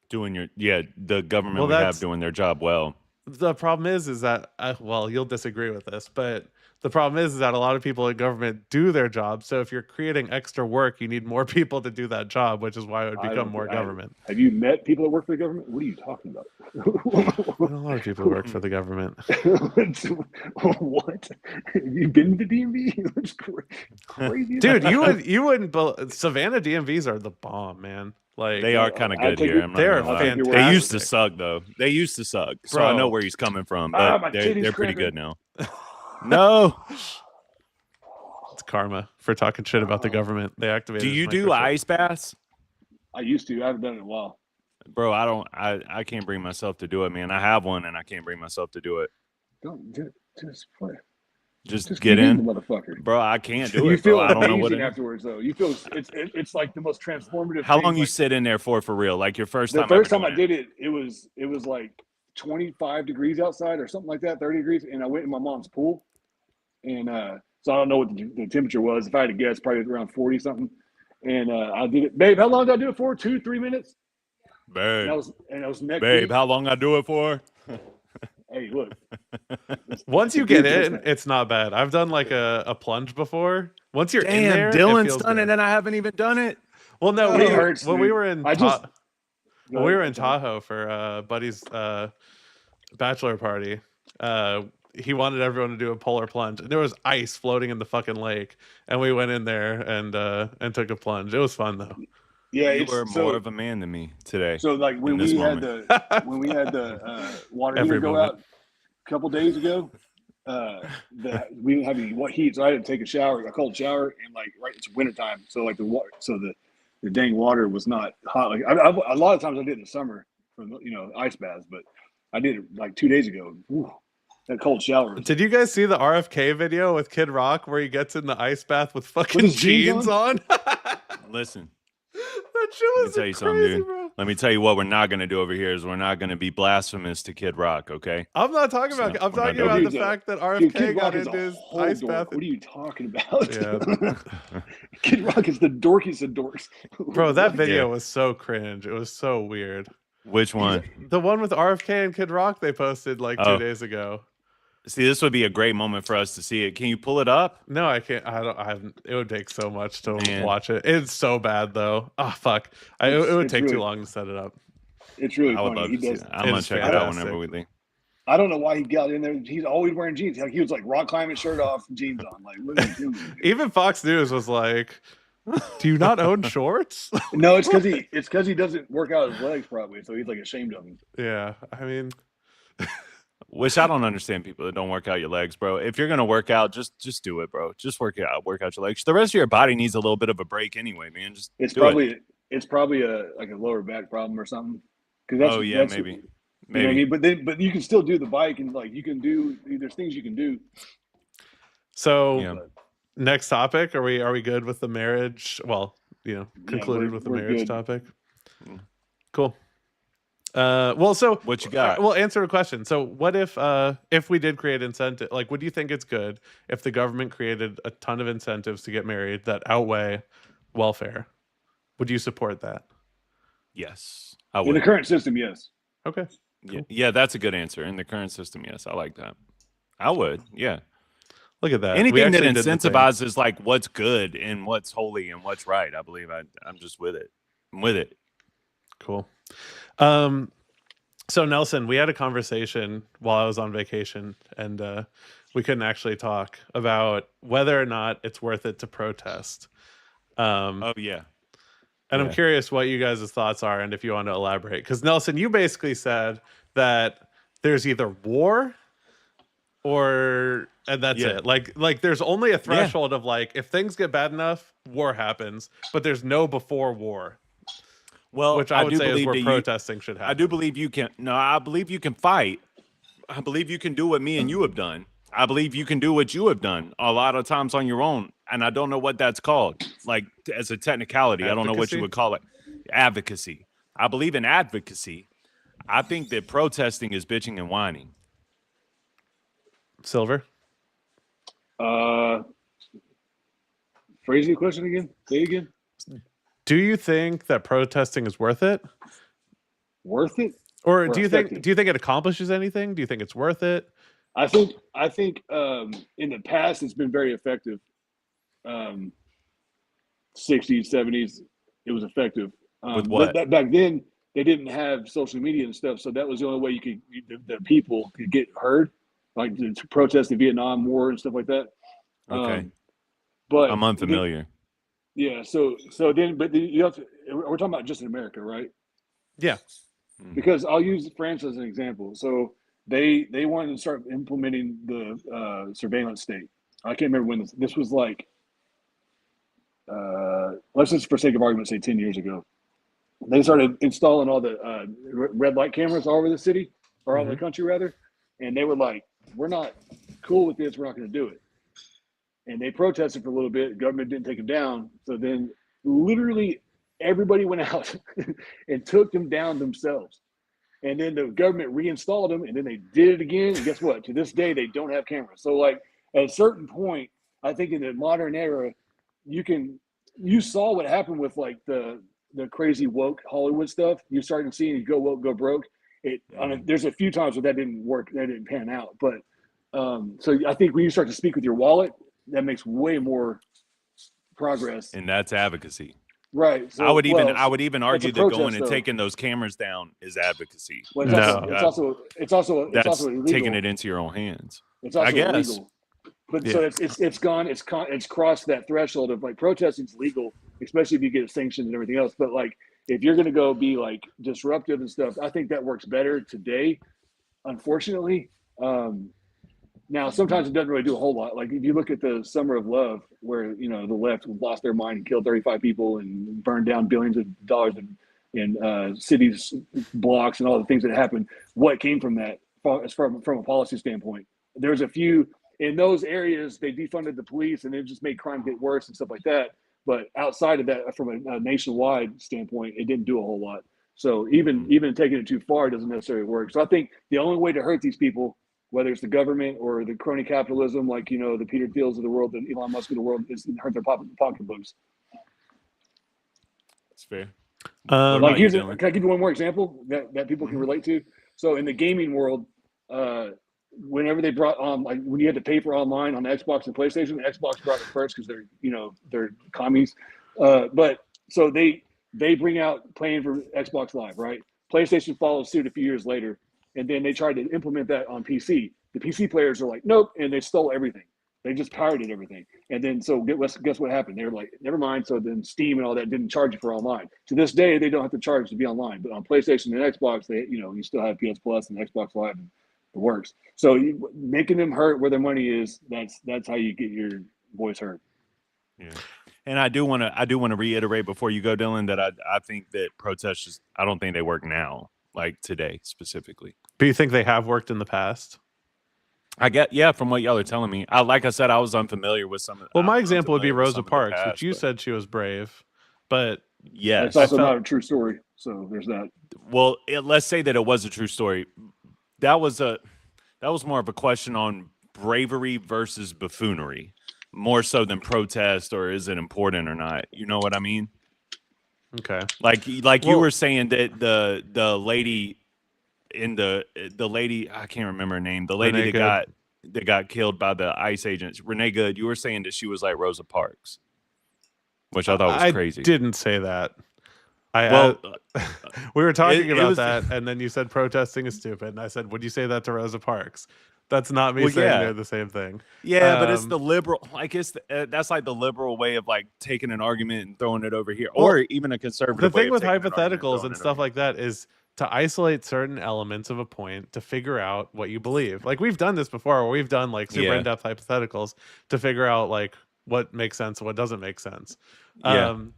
Speaker 1: The government
Speaker 2: Well,
Speaker 1: we have
Speaker 2: that's-
Speaker 1: doing their job well.
Speaker 2: The problem is that you'll disagree with this, but the problem is that a lot of people in government do their job. So if you're creating extra work, you need more people to do that job, which is why it would become more government.
Speaker 3: Have you met people that work for the government? What are you talking about?
Speaker 2: I know a lot of people who work for the government.
Speaker 3: What? Have you been to DMV? That's crazy.
Speaker 2: Dude, you wouldn't. Savannah DMVs are the bomb, man. Like
Speaker 1: They are kind of
Speaker 3: I
Speaker 1: good
Speaker 3: take
Speaker 1: here.
Speaker 3: it-
Speaker 1: I'm not
Speaker 2: they're
Speaker 1: gonna lie.
Speaker 2: fantastic.
Speaker 1: They used to suck though. They used to suck. So I
Speaker 2: Bro.
Speaker 1: know where he's coming from,
Speaker 3: Ah,
Speaker 1: but
Speaker 3: my
Speaker 1: they're
Speaker 3: titty's
Speaker 1: pretty
Speaker 3: cramping.
Speaker 1: good now. No.
Speaker 2: It's karma for talking shit about the government. They activated.
Speaker 1: Do you
Speaker 2: his
Speaker 1: do
Speaker 2: microchip.
Speaker 1: ice baths?
Speaker 3: I used to. I haven't done it in a while.
Speaker 1: Bro, I can't bring myself to do it, man. I have one and I can't bring myself to do it.
Speaker 3: Don't just play.
Speaker 1: Just get in.
Speaker 3: the motherfucker.
Speaker 1: Bro, I can't do
Speaker 3: You
Speaker 1: it,
Speaker 3: feel
Speaker 1: bro. I don't know what
Speaker 3: amazing
Speaker 1: it is.
Speaker 3: afterwards, though. You feel it's like the most transformative.
Speaker 1: How
Speaker 3: thing.
Speaker 1: long you
Speaker 3: Like,
Speaker 1: sit in there for real? Like your first
Speaker 3: the
Speaker 1: time
Speaker 3: first
Speaker 1: ever
Speaker 3: time I
Speaker 1: doing
Speaker 3: did it, it was like 25 degrees outside or something like that, 30 degrees, and I went in my mom's pool, and so I don't know what the temperature was. If I had to guess, probably around 40 something. And I did it, babe. How long did I do it for? 2-3 minutes.
Speaker 1: Babe,
Speaker 3: And I was neck
Speaker 1: babe,
Speaker 3: deep.
Speaker 1: how long I do it for?
Speaker 3: Hey, look.
Speaker 2: Once you
Speaker 3: It's a
Speaker 2: get
Speaker 3: good
Speaker 2: in,
Speaker 3: business.
Speaker 2: it's not bad. I've done like a plunge before. Once you're in there,
Speaker 1: Damn,
Speaker 2: it
Speaker 1: Dylan's
Speaker 2: feels
Speaker 1: done
Speaker 2: good.
Speaker 1: it and I haven't even done it.
Speaker 2: Well, no,
Speaker 3: It hurts,
Speaker 2: when we
Speaker 3: dude.
Speaker 2: were in
Speaker 3: I just-
Speaker 2: when we were in Tahoe for Buddy's bachelor party, he wanted everyone to do a polar plunge, and there was ice floating in the fucking lake, and we went in there and took a plunge. It was fun though.
Speaker 3: Yeah,
Speaker 1: You
Speaker 3: it's
Speaker 1: were
Speaker 3: so,
Speaker 1: more of a man than me today.
Speaker 3: so like when
Speaker 1: in this
Speaker 3: we had
Speaker 1: moment.
Speaker 3: the water
Speaker 2: Every
Speaker 3: heater go
Speaker 2: moment.
Speaker 3: out a couple days ago, we didn't have any heat, so I didn't take a cold shower, and like it's wintertime, so like the dang water was not hot. Like a lot of times I did it in the summer for ice baths, but I did it like 2 days ago. Whew, that cold shower.
Speaker 2: Did you guys see the RFK video with Kid Rock where he gets in the ice bath with fucking
Speaker 3: his jeans
Speaker 2: jeans on?
Speaker 1: Listen,
Speaker 2: That shit
Speaker 1: let me
Speaker 2: was
Speaker 1: tell you
Speaker 2: crazy,
Speaker 1: something, dude.
Speaker 2: bro.
Speaker 1: Let me tell you what we're not going to do over here is we're not going to be blasphemous to Kid Rock, okay?
Speaker 2: I'm not talking about.
Speaker 1: So,
Speaker 2: I'm
Speaker 1: we're not
Speaker 2: talking
Speaker 1: doing
Speaker 2: about
Speaker 3: it.
Speaker 2: the fact that
Speaker 3: Dude,
Speaker 2: RFK
Speaker 3: Kid
Speaker 2: got
Speaker 3: Rock is
Speaker 2: into
Speaker 3: a
Speaker 2: his
Speaker 3: whole
Speaker 2: ice
Speaker 3: dork.
Speaker 2: bath.
Speaker 3: What are you talking about?
Speaker 2: Yeah.
Speaker 3: Kid Rock is the dorkiest of dorks.
Speaker 2: Bro, that video
Speaker 1: Yeah.
Speaker 2: was so cringe. It was so weird.
Speaker 1: Which one?
Speaker 2: The one with RFK and Kid Rock they posted like 2
Speaker 1: Oh.
Speaker 2: days ago.
Speaker 1: See, this would be a great moment for us to see it. Can you pull it up?
Speaker 2: No, I can't. I haven't. It would take so much to
Speaker 1: Man.
Speaker 2: watch it. It's so bad though. Oh fuck! It would
Speaker 3: It's
Speaker 2: take too
Speaker 3: really-
Speaker 2: long to set it up.
Speaker 3: It's really
Speaker 1: I would
Speaker 3: funny.
Speaker 1: love
Speaker 3: He
Speaker 1: to see
Speaker 3: does.
Speaker 1: it. I'm going
Speaker 2: It's
Speaker 1: to check it out
Speaker 2: fantastic.
Speaker 1: whenever we leave.
Speaker 3: I don't know why he got in there. He's always wearing jeans. Like he was like rock climbing, shirt off, jeans on. Like what are you doing? dude?
Speaker 2: Even Fox News was like, "Do you not own shorts?"
Speaker 3: No, it's because he doesn't work out his legs probably, so he's like ashamed of them.
Speaker 2: Yeah, I mean,
Speaker 1: Which I don't understand people that don't work out your legs, bro. If you're gonna work out, just do it, bro. Just work out your legs. The rest of your body needs a little bit of a break anyway, man. Just
Speaker 3: It's
Speaker 1: do it.
Speaker 3: probably a lower back problem or something. That's,
Speaker 1: Oh yeah,
Speaker 3: that's,
Speaker 1: maybe.
Speaker 3: You know what I mean? But you can still do the bike and like you can do. There's things you can do.
Speaker 2: so
Speaker 1: Yeah.
Speaker 2: next topic. Are we good with the marriage? Well, concluded
Speaker 3: we're-
Speaker 2: with the
Speaker 3: we're
Speaker 2: marriage
Speaker 3: good.
Speaker 2: topic.
Speaker 1: Mm.
Speaker 2: Cool. Well, so
Speaker 1: What you got?
Speaker 2: We'll answer a question. So, what if we did create incentive? Like, would you think it's good if the government created a ton of incentives to get married that outweigh welfare? Would you support that?
Speaker 1: Yes, I
Speaker 3: In the
Speaker 1: would.
Speaker 3: current system, yes.
Speaker 2: Okay.
Speaker 1: Yeah, that's a good answer. In the current system, yes, I like that. I would. Yeah.
Speaker 2: Look at that. We
Speaker 1: Anything that
Speaker 2: actually did the thing.
Speaker 1: incentivizes like what's good and what's holy and what's right, I believe I'm just with it. I'm with it.
Speaker 2: Cool. So Nelson, we had a conversation while I was on vacation, and we couldn't actually talk about whether or not it's worth it to protest.
Speaker 1: Oh yeah.
Speaker 2: And I'm
Speaker 1: Yeah.
Speaker 2: curious what you guys' thoughts are, and if you want to elaborate. Because Nelson, you basically said that there's either war and that's
Speaker 1: Yeah.
Speaker 2: it. Like there's only a threshold of like, if things get bad enough, war happens, but there's no before war.
Speaker 1: Well,
Speaker 2: Which I would
Speaker 1: do
Speaker 2: say is
Speaker 1: believe
Speaker 2: where
Speaker 1: that
Speaker 2: protesting should happen.
Speaker 1: I do believe you can. No, I believe you can fight. I believe you can do what me and you have done. I believe you can do what you have done a lot of times on your own. And I don't know what that's called. Like as a technicality, I don't know what you
Speaker 2: Advocacy?
Speaker 1: would call it. Advocacy. I believe in advocacy. I think that protesting is bitching and whining.
Speaker 2: Silver.
Speaker 3: Phrase the question again. Say it again.
Speaker 2: Do you think that protesting is worth it?
Speaker 3: Worth it?
Speaker 2: Or
Speaker 3: Or
Speaker 2: do you
Speaker 3: effective?
Speaker 2: think it accomplishes anything? Do you think it's worth it?
Speaker 3: I think in the past it's been very effective. 60s, 70s, it was effective.
Speaker 1: With what?
Speaker 3: Back then they didn't have social media and stuff, so that was the only way the people could get heard, like to protest the Vietnam War and stuff like that.
Speaker 1: Okay.
Speaker 3: But
Speaker 1: I'm unfamiliar.
Speaker 3: Yeah, so then, but you have to, we're talking about just in America, right?
Speaker 2: Yeah.
Speaker 3: Because I'll use France as an example. So they wanted to start implementing the surveillance state. I can't remember when this was like. Let's just for sake of argument say 10 years ago. They started installing all the red light cameras all over the city or all over the country rather, and they were like, "We're not cool with this. We're not going to do it." And they protested for a little bit. The government didn't take them down. So then literally everybody went out and took them down themselves. And then the government reinstalled them and then they did it again. And guess what? To this day, they don't have cameras. So like at a certain point, I think in the modern era, you saw what happened with like the crazy woke Hollywood stuff. You started seeing it go woke, go broke. There's a few times where that didn't work, that didn't pan out. But so I think when you start to speak with your wallet, that makes way more progress.
Speaker 1: And that's advocacy.
Speaker 3: Right. So,
Speaker 1: I would even argue that
Speaker 3: protest,
Speaker 1: going and
Speaker 3: though.
Speaker 1: taking those cameras down is advocacy.
Speaker 3: Well,
Speaker 2: No.
Speaker 3: it's also
Speaker 1: That's
Speaker 3: illegal.
Speaker 1: taking it into your own hands.
Speaker 3: It's also
Speaker 1: I guess.
Speaker 3: illegal. But
Speaker 1: Yeah.
Speaker 3: so it's crossed that threshold of like protesting's legal, especially if you get sanctions and everything else. But like if you're gonna go be like disruptive and stuff, I think that works better today, unfortunately. Now, sometimes it doesn't really do a whole lot. Like if you look at the Summer of Love, where the left lost their mind and killed 35 people and burned down billions of dollars in cities, blocks, and all the things that happened. What came from that, from a policy standpoint? There's a few in those areas. They defunded the police and it just made crime get worse and stuff like that. But outside of that, from a nationwide standpoint, it didn't do a whole lot. So even taking it too far doesn't necessarily work. So I think the only way to hurt these people, whether it's the government or the crony capitalism, like, the Peter Thiels of the world, the Elon Musk of the world, is hurt their pocketbooks.
Speaker 1: That's fair.
Speaker 3: Like can I give you one more example that people can relate to? So in the gaming world, whenever they brought on, like when you had to pay for online on Xbox and PlayStation, Xbox brought it first because they're commies. But so they bring out playing for Xbox Live, right? PlayStation follows suit a few years later. And then they tried to implement that on PC. The PC players are like, nope, and they stole everything. They just pirated everything. And then so guess what happened? They were like, never mind. So then Steam and all that didn't charge you for online. To this day, they don't have to charge to be online. But on PlayStation and Xbox, you still have PS Plus and Xbox Live, and it works. So making them hurt where their money is, that's how you get your voice heard.
Speaker 1: Yeah. And I do want to reiterate before you go, Dylan, that I think that protests I don't think they work now. Like today specifically.
Speaker 2: Do you think they have worked in the past?
Speaker 1: From what y'all are telling me. Like I said, I was unfamiliar with some of
Speaker 2: Well, my example would be Rosa Parks, which you said she was brave, but
Speaker 1: yes,
Speaker 3: it's also not a true story. So there's that.
Speaker 1: Well, let's say that it was a true story. That was more of a question on bravery versus buffoonery, more so than protest or is it important or not. You know what I mean?
Speaker 2: Okay.
Speaker 1: Like you were saying that the lady in the lady, I can't remember her name, the lady
Speaker 2: Renee
Speaker 1: that got killed by the ICE agents, Renee Good, you were saying that she was like Rosa Parks, which I thought was crazy.
Speaker 2: I didn't say that.
Speaker 1: Well,
Speaker 2: We were talking
Speaker 1: it
Speaker 2: about
Speaker 1: was-
Speaker 2: that, and then you said protesting is stupid, and I said, would you say that to Rosa Parks? That's not me
Speaker 1: Well,
Speaker 2: saying
Speaker 1: yeah.
Speaker 2: they're the same thing.
Speaker 1: yeah, but it's
Speaker 2: Um,
Speaker 1: the liberal. Like that's like the liberal way of like taking an argument and throwing it over here,
Speaker 2: Well,
Speaker 1: or even a conservative.
Speaker 2: The
Speaker 1: way
Speaker 2: thing
Speaker 1: of
Speaker 2: with
Speaker 1: taking an argument
Speaker 2: hypotheticals
Speaker 1: throwing
Speaker 2: and
Speaker 1: it
Speaker 2: stuff
Speaker 1: over
Speaker 2: like that is to isolate certain elements of a point to figure out what you believe. Like we've done this before, where we've done like super
Speaker 1: Yeah.
Speaker 2: in-depth hypotheticals to figure out like what makes sense and what doesn't make sense.
Speaker 1: Yeah.
Speaker 3: Can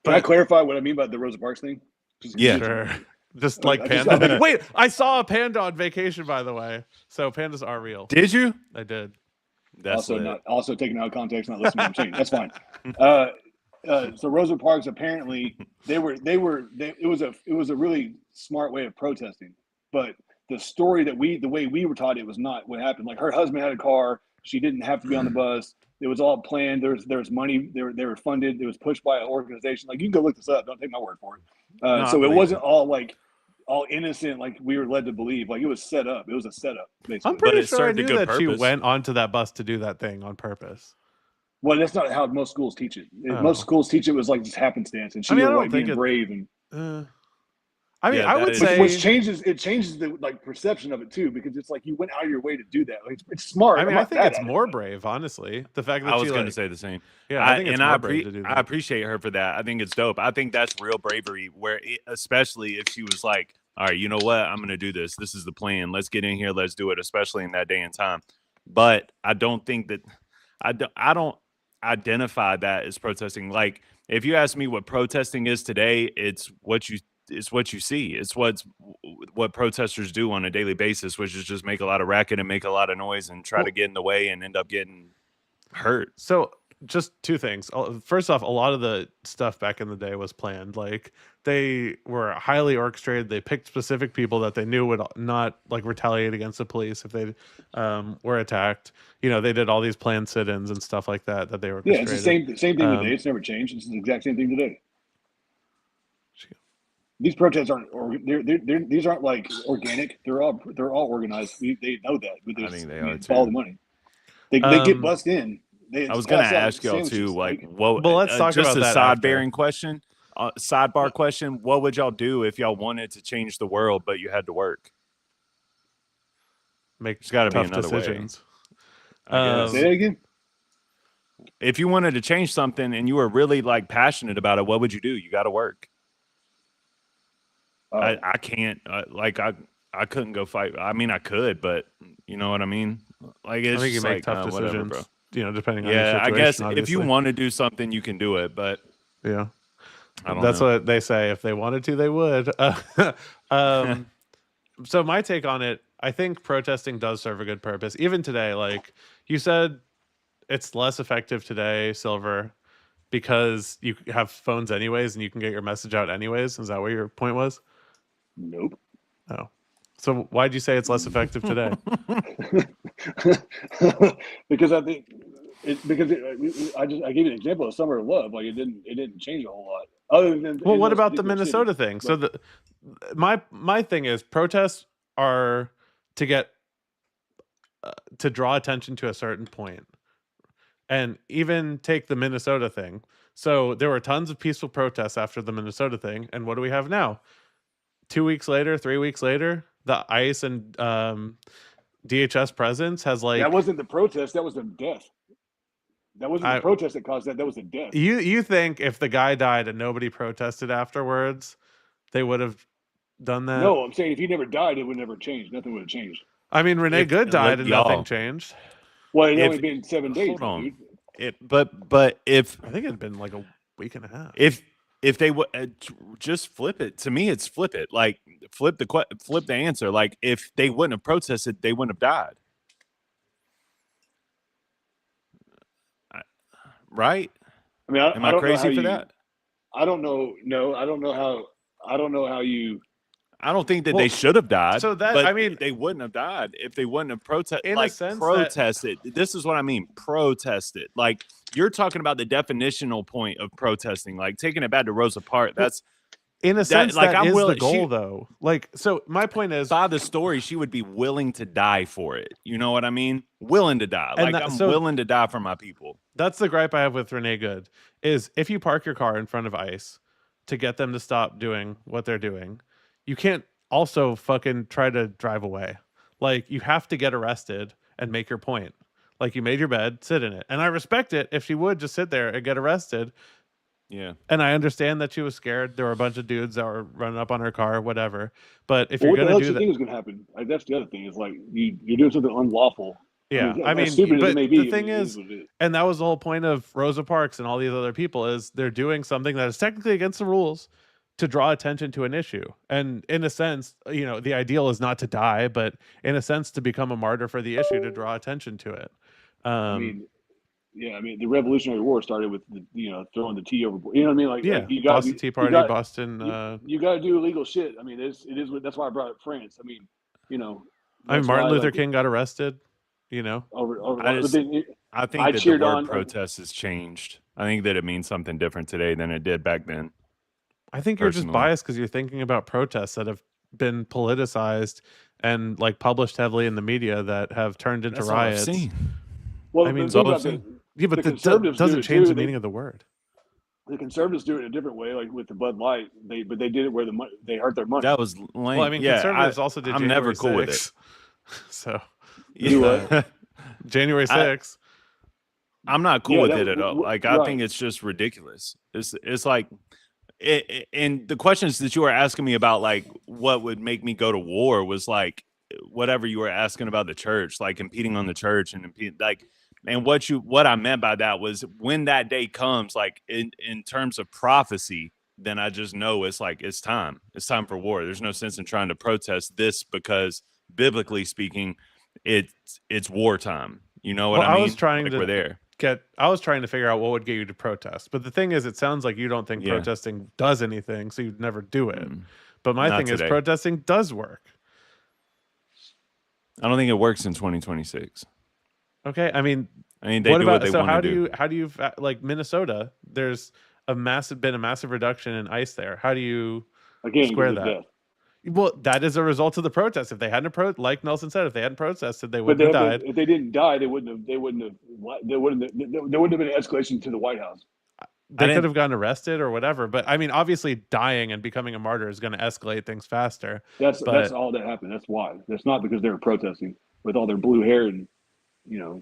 Speaker 3: I
Speaker 2: But
Speaker 3: clarify what I mean by the Rosa Parks thing? Just-
Speaker 1: Yeah.
Speaker 2: sure. Just
Speaker 3: Okay,
Speaker 2: like
Speaker 3: I just-
Speaker 2: panda. Wait, I saw a panda on vacation, by the way. So pandas are real.
Speaker 1: Did you?
Speaker 2: I did.
Speaker 1: That's
Speaker 3: also
Speaker 1: lit.
Speaker 3: not also taken out of context, not listening. I'm saying that's fine. So Rosa Parks apparently it was a really smart way of protesting, but the story the way we were taught it was not what happened. Like her husband had a car, she didn't have to be on the bus. It was all planned. There was money. They were funded. It was pushed by an organization. Like you can go look this up. Don't take my word for it.
Speaker 1: No, I
Speaker 3: So it
Speaker 1: believe
Speaker 3: wasn't
Speaker 1: it.
Speaker 3: all innocent like we were led to believe. Like it was set up. It was a setup basically.
Speaker 2: I'm pretty
Speaker 1: it
Speaker 2: sure I
Speaker 1: served a
Speaker 2: knew
Speaker 1: good
Speaker 2: that she
Speaker 1: purpose.
Speaker 2: went onto that bus to do that thing on purpose.
Speaker 3: Well, that's not how most schools teach it.
Speaker 2: Oh.
Speaker 3: Most schools teach it was like just happenstance, and she
Speaker 2: I mean, I
Speaker 3: was
Speaker 2: don't
Speaker 3: like
Speaker 2: think
Speaker 3: being
Speaker 2: it-
Speaker 3: brave and
Speaker 2: I mean,
Speaker 1: Yeah,
Speaker 2: I
Speaker 1: that
Speaker 2: would
Speaker 1: is-
Speaker 2: say
Speaker 3: which changes the like perception of it too, because it's like you went out of your way to do that. Like, it's smart.
Speaker 2: I
Speaker 3: I'm
Speaker 2: mean, I
Speaker 3: not
Speaker 2: think
Speaker 3: mad
Speaker 2: it's
Speaker 3: at it,
Speaker 2: more
Speaker 3: but-
Speaker 2: brave, honestly. The fact that
Speaker 1: I was
Speaker 2: she
Speaker 1: going to
Speaker 2: like,
Speaker 1: say the same.
Speaker 2: yeah, I think it's more brave to do
Speaker 1: I
Speaker 2: that.
Speaker 1: appreciate her for that. I think it's dope. I think that's real bravery. Especially if she was like, "All right, you know what? I'm going to do this. This is the plan. Let's get in here. Let's do it." Especially in that day and time. But I don't think that I don't identify that as protesting. Like if you ask me what protesting is today, it's what you see. It's what protesters do on a daily basis, which is just make a lot of racket and make a lot of noise and try to get in the way and end up getting hurt.
Speaker 2: So, just two things. First off, a lot of the stuff back in the day was planned. Like they were highly orchestrated. They picked specific people that they knew would not like retaliate against the police if they were attacked. You know, they did all these planned sit-ins and stuff like that they were.
Speaker 3: Yeah, it's the same thing today.
Speaker 2: Um,
Speaker 3: It's never changed. It's the exact same thing today. These protests aren't, or these aren't like organic. They're all organized. They know that. But
Speaker 1: I think they are
Speaker 3: follow
Speaker 1: too.
Speaker 3: the money. They get
Speaker 2: Um,
Speaker 3: bussed in. They
Speaker 1: I was going to
Speaker 3: pass out
Speaker 1: ask y'all
Speaker 3: sandwiches,
Speaker 1: too, like, what?
Speaker 2: Well, let's talk
Speaker 1: just
Speaker 2: about
Speaker 1: a
Speaker 2: that
Speaker 1: side
Speaker 2: after.
Speaker 1: bearing question, sidebar question. What would y'all do if y'all wanted to change the world, but you had to work?
Speaker 2: Make
Speaker 1: There's got to be
Speaker 2: tough
Speaker 1: another way.
Speaker 2: decisions.
Speaker 1: I guess.
Speaker 3: Say that again.
Speaker 1: If you wanted to change something and you were really like passionate about it, what would you do? You got to work. I can't I couldn't go fight. I mean, I could, but you know what I mean? Like, it's
Speaker 2: I think you
Speaker 1: just
Speaker 2: make
Speaker 1: like,
Speaker 2: tough
Speaker 1: whatever,
Speaker 2: decisions.
Speaker 1: bro.
Speaker 2: You know, depending on
Speaker 1: Yeah,
Speaker 2: your
Speaker 1: I
Speaker 2: situation,
Speaker 1: guess if you
Speaker 2: obviously.
Speaker 1: want to do something, you can do it, but
Speaker 2: yeah.
Speaker 1: I don't
Speaker 2: That's
Speaker 1: know.
Speaker 2: what they say. If they wanted to, they would. So my take on it, I think protesting does serve a good purpose. Even today, like you said, it's less effective today, Silver, because you have phones anyways and you can get your message out anyways. Is that what your point was?
Speaker 3: Nope.
Speaker 2: Oh. So why'd you say it's less effective today?
Speaker 3: Because I think I gave you an example of Summer of Love. Like it didn't change a whole lot. Other than
Speaker 2: Well,
Speaker 3: in
Speaker 2: what
Speaker 3: those
Speaker 2: about the
Speaker 3: particular
Speaker 2: Minnesota
Speaker 3: cities.
Speaker 2: thing? So my thing is protests are to get to draw attention to a certain point, and even take the Minnesota thing. So there were tons of peaceful protests after the Minnesota thing, and what do we have now? 2 weeks later, 3 weeks later, the ICE and DHS presence has like
Speaker 3: That wasn't the protest. That was the death. That wasn't the protest that caused that. That was the death.
Speaker 2: You think if the guy died and nobody protested afterwards, they would have done that?
Speaker 3: No, I'm saying if he never died, it would never change. Nothing would have changed.
Speaker 2: I mean, Renee
Speaker 1: If-
Speaker 2: Good died
Speaker 1: look,
Speaker 2: and
Speaker 1: y'all.
Speaker 2: nothing changed.
Speaker 3: Well, it
Speaker 1: If-
Speaker 3: only been 7 days.
Speaker 1: hold on.
Speaker 3: Dude.
Speaker 1: But if
Speaker 2: I think it had been like a week and a half.
Speaker 1: if they would just flip it, to me it's flip it, like flip the answer. Like if they wouldn't have protested, they wouldn't have died, right?
Speaker 3: I mean,
Speaker 1: Am I
Speaker 3: don't know how
Speaker 1: crazy for
Speaker 3: you-
Speaker 1: that?
Speaker 3: I don't know. No, I don't know how. I don't know how you.
Speaker 1: I don't think that
Speaker 2: Well,
Speaker 1: they should have died.
Speaker 2: so that-
Speaker 1: but
Speaker 2: I mean-
Speaker 1: they wouldn't have died if they wouldn't have protested.
Speaker 2: In a
Speaker 1: Like
Speaker 2: sense that-
Speaker 1: protested. This is what I mean. Protested. Like you're talking about the definitional point of protesting. Like taking it back to Rosa Parks. That's
Speaker 2: In a sense,
Speaker 1: like,
Speaker 2: that
Speaker 1: I'm
Speaker 2: is
Speaker 1: willing-
Speaker 2: the goal,
Speaker 1: she-
Speaker 2: though. Like, so my point is,
Speaker 1: by the story, she would be willing to die for it. You know what I mean? Willing to die.
Speaker 2: And
Speaker 1: Like I'm
Speaker 2: so-
Speaker 1: willing to die for my people.
Speaker 2: that's the gripe I have with Renee Good, is if you park your car in front of ICE, to get them to stop doing what they're doing, you can't also fucking try to drive away. Like, you have to get arrested and make your point. Like, you made your bed, sit in it. And I respect it if she would just sit there and get arrested.
Speaker 1: Yeah.
Speaker 2: And I understand that she was scared. There were a bunch of dudes that were running up on her car, whatever. But if
Speaker 3: Well,
Speaker 2: you're
Speaker 3: what the
Speaker 2: going
Speaker 3: hell
Speaker 2: to
Speaker 3: do
Speaker 2: do
Speaker 3: you
Speaker 2: that,
Speaker 3: think is going to happen? Like, that's the other thing. Is like you're doing something unlawful.
Speaker 2: yeah,
Speaker 3: as stupid as
Speaker 2: but
Speaker 3: it may be,
Speaker 2: the thing is,
Speaker 3: what it is.
Speaker 2: and that was the whole point of Rosa Parks and all these other people, is they're doing something that is technically against the rules to draw attention to an issue. And in a sense, you know, the ideal is not to die, but in a sense to become a martyr for the issue to draw attention to it.
Speaker 3: I mean, yeah, I mean, the Revolutionary War started with throwing the tea overboard. You know what I mean? Like,
Speaker 2: yeah,
Speaker 3: like you got
Speaker 2: Boston Tea Party, Boston.
Speaker 3: You got to do illegal shit. I mean, it is. That's why I brought up France. I mean,
Speaker 2: I mean, Martin Luther King got arrested. You know,
Speaker 1: I think
Speaker 3: I
Speaker 1: that the
Speaker 3: cheered
Speaker 1: word
Speaker 3: on-
Speaker 1: protest has changed. I think that it means something different today than it did back then.
Speaker 2: I think you're just
Speaker 1: Personally.
Speaker 2: biased because you're thinking about protests that have been politicized and like published heavily in the media that have turned into
Speaker 1: That's all I've
Speaker 2: riots.
Speaker 1: seen.
Speaker 3: Well,
Speaker 2: I mean,
Speaker 3: the thing
Speaker 1: all I've
Speaker 3: about the,
Speaker 1: seen.
Speaker 2: Yeah, but
Speaker 3: the
Speaker 2: that
Speaker 3: conservatives do
Speaker 2: doesn't
Speaker 3: it
Speaker 2: change
Speaker 3: too.
Speaker 2: the meaning of the word.
Speaker 3: the conservatives do it in a different way, like with the Bud Light. But they did it where they hurt their money.
Speaker 1: That was lame.
Speaker 2: Well, I mean,
Speaker 1: yeah,
Speaker 2: conservatives also did.
Speaker 1: I'm
Speaker 2: January
Speaker 1: never cool with it.
Speaker 2: 6th. So
Speaker 1: Yeah.
Speaker 2: January
Speaker 1: I-
Speaker 2: 6th.
Speaker 1: I'm not cool
Speaker 3: Yeah,
Speaker 1: with
Speaker 3: that-
Speaker 1: it at all. Like, I think it's just ridiculous. It's like, and the questions that you were asking me about, like, what would make me go to war was like, whatever you were asking about the church, like impeding on the church and and what I meant by that was when that day comes, like in terms of prophecy, then I just know it's like, it's time for war. There's no sense in trying to protest this because biblically speaking, it's wartime. You know what
Speaker 2: Well,
Speaker 1: I mean?
Speaker 2: I was trying to
Speaker 1: we're there.
Speaker 2: I was trying to figure out what would get you to protest. But the thing is, it sounds like you don't think
Speaker 1: Yeah.
Speaker 2: protesting does anything, so you'd never do it.
Speaker 1: Mm.
Speaker 2: But my
Speaker 1: Not
Speaker 2: thing
Speaker 1: today.
Speaker 2: is, protesting does work.
Speaker 1: I don't think it works in 2026.
Speaker 2: Okay, I mean,
Speaker 1: I mean, they do what they
Speaker 2: so
Speaker 1: want
Speaker 2: how
Speaker 1: to do.
Speaker 2: how do you like Minnesota? There's been a massive reduction in ICE there. How do you
Speaker 3: Again,
Speaker 2: square
Speaker 3: because of
Speaker 2: that?
Speaker 3: death.
Speaker 2: Well, that is a result of the protest. If they hadn't like Nelson said, if they hadn't protested, they
Speaker 3: But
Speaker 2: wouldn't have died.
Speaker 3: if they didn't die, there wouldn't have been an escalation to the White House.
Speaker 2: They
Speaker 1: didn't-
Speaker 2: could have gotten arrested or whatever. But I mean, obviously, dying and becoming a martyr is going to escalate things faster.
Speaker 3: That's
Speaker 2: But-
Speaker 3: all that happened. That's why. That's not because they were protesting with all their blue hair and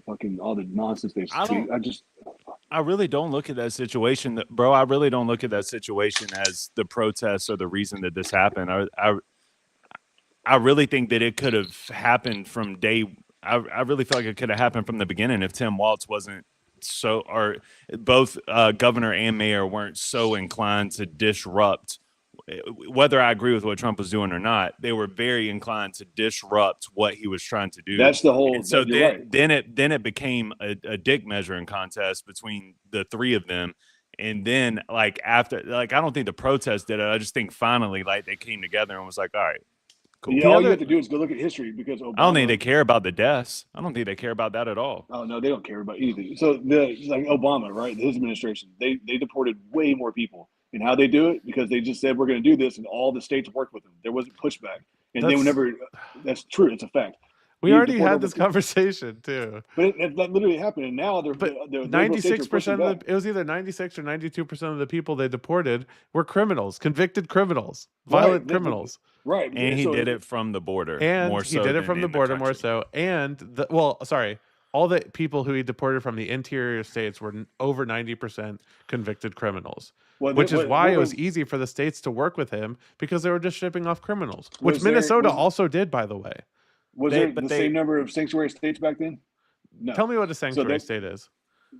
Speaker 3: fucking all the nonsense they
Speaker 1: I
Speaker 3: see.
Speaker 1: don't- I really don't look at that situation, bro. I really don't look at that situation as the protests or the reason that this happened. I really think that it could have happened from day. I really feel like it could have happened from the beginning if Tim Walz wasn't so, or both governor and mayor weren't so inclined to disrupt. Whether I agree with what Trump was doing or not, they were very inclined to disrupt what he was trying to do.
Speaker 3: That's the whole.
Speaker 1: And so
Speaker 3: you're right.
Speaker 1: then it became a dick measuring contest between the three of them. And then like after, like, I don't think the protest did it. I just think finally like they came together and was like, all right, cool.
Speaker 3: Yeah, all you have to do is go look at history because Obama,
Speaker 1: I don't think they care about the deaths. I don't think they care about that at all.
Speaker 3: Oh no, they don't care about anything. So like Obama, right? His administration, they deported way more people. And how they do it? Because they just said we're going to do this, and all the states worked with them. There wasn't pushback, and they would never. That's true. It's a fact.
Speaker 2: We
Speaker 3: You
Speaker 2: already
Speaker 3: deport
Speaker 2: had
Speaker 3: over
Speaker 2: this
Speaker 3: people.
Speaker 2: conversation too.
Speaker 3: But that literally happened, and now they're.
Speaker 2: But
Speaker 3: the liberal states are
Speaker 2: 96%
Speaker 3: pushing
Speaker 2: of
Speaker 3: back.
Speaker 2: it was either 96 or 92% of the people they deported were criminals, convicted criminals,
Speaker 3: Right,
Speaker 2: violent
Speaker 3: that-
Speaker 2: criminals.
Speaker 3: Right,
Speaker 1: And he
Speaker 3: so-
Speaker 1: did it from the border.
Speaker 2: And
Speaker 1: more
Speaker 2: he
Speaker 1: so
Speaker 2: did it
Speaker 1: than
Speaker 2: from the
Speaker 1: in
Speaker 2: border more
Speaker 1: country.
Speaker 2: so. And all the people who he deported from the interior states were over 90% convicted criminals.
Speaker 3: Well,
Speaker 2: Which is why it was
Speaker 3: was
Speaker 2: easy for the states to work with him because they were just shipping off criminals, which
Speaker 3: Was there-
Speaker 2: Minnesota
Speaker 3: was-
Speaker 2: also did, by the way.
Speaker 1: They-
Speaker 3: there
Speaker 1: but
Speaker 3: the
Speaker 1: they-
Speaker 3: same number of sanctuary states back then? No.
Speaker 2: Tell me what a sanctuary
Speaker 3: that-
Speaker 2: state is.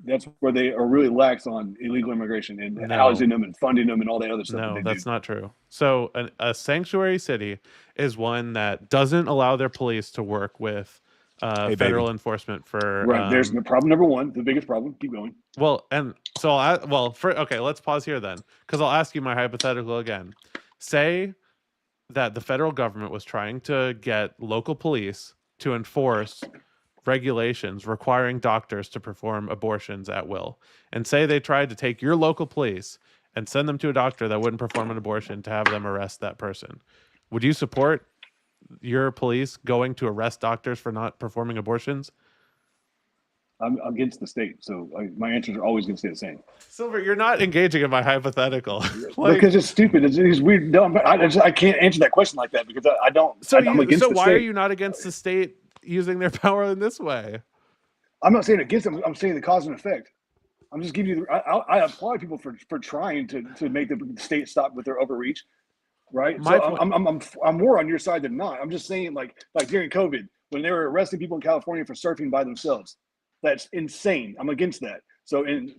Speaker 3: That's where they are really lax on illegal immigration and
Speaker 2: No.
Speaker 3: housing them and funding them and all that other stuff.
Speaker 2: No,
Speaker 3: that they
Speaker 2: that's
Speaker 3: do.
Speaker 2: not true. So a sanctuary city is one that doesn't allow their police to work with
Speaker 1: Hey,
Speaker 2: federal
Speaker 1: baby.
Speaker 2: enforcement for
Speaker 3: Right. There's the problem number one, the biggest problem. Keep going.
Speaker 2: well, and so okay, let's pause here then, because I'll ask you my hypothetical again. Say that the federal government was trying to get local police to enforce regulations requiring doctors to perform abortions at will, and say they tried to take your local police and send them to a doctor that wouldn't perform an abortion to have them arrest that person. Would you support your police going to arrest doctors for not performing abortions?
Speaker 3: I'm against the state, so my answers are always going to stay the same.
Speaker 2: Silver, you're not engaging in my hypothetical. Like,
Speaker 3: because it's stupid. It's weird. Dumb. I can't answer that question like that because I don't. I'm against
Speaker 2: so
Speaker 3: the
Speaker 2: why
Speaker 3: state.
Speaker 2: are you not against the state using their power in this way?
Speaker 3: I'm not saying against them. I'm saying the cause and effect. I'm just giving you. I applaud people for trying to make the state stop with their overreach, right?
Speaker 2: My
Speaker 3: so
Speaker 2: point-
Speaker 3: I'm more on your side than not. I'm just saying like during COVID when they were arresting people in California for surfing by themselves, that's insane. I'm against that. So in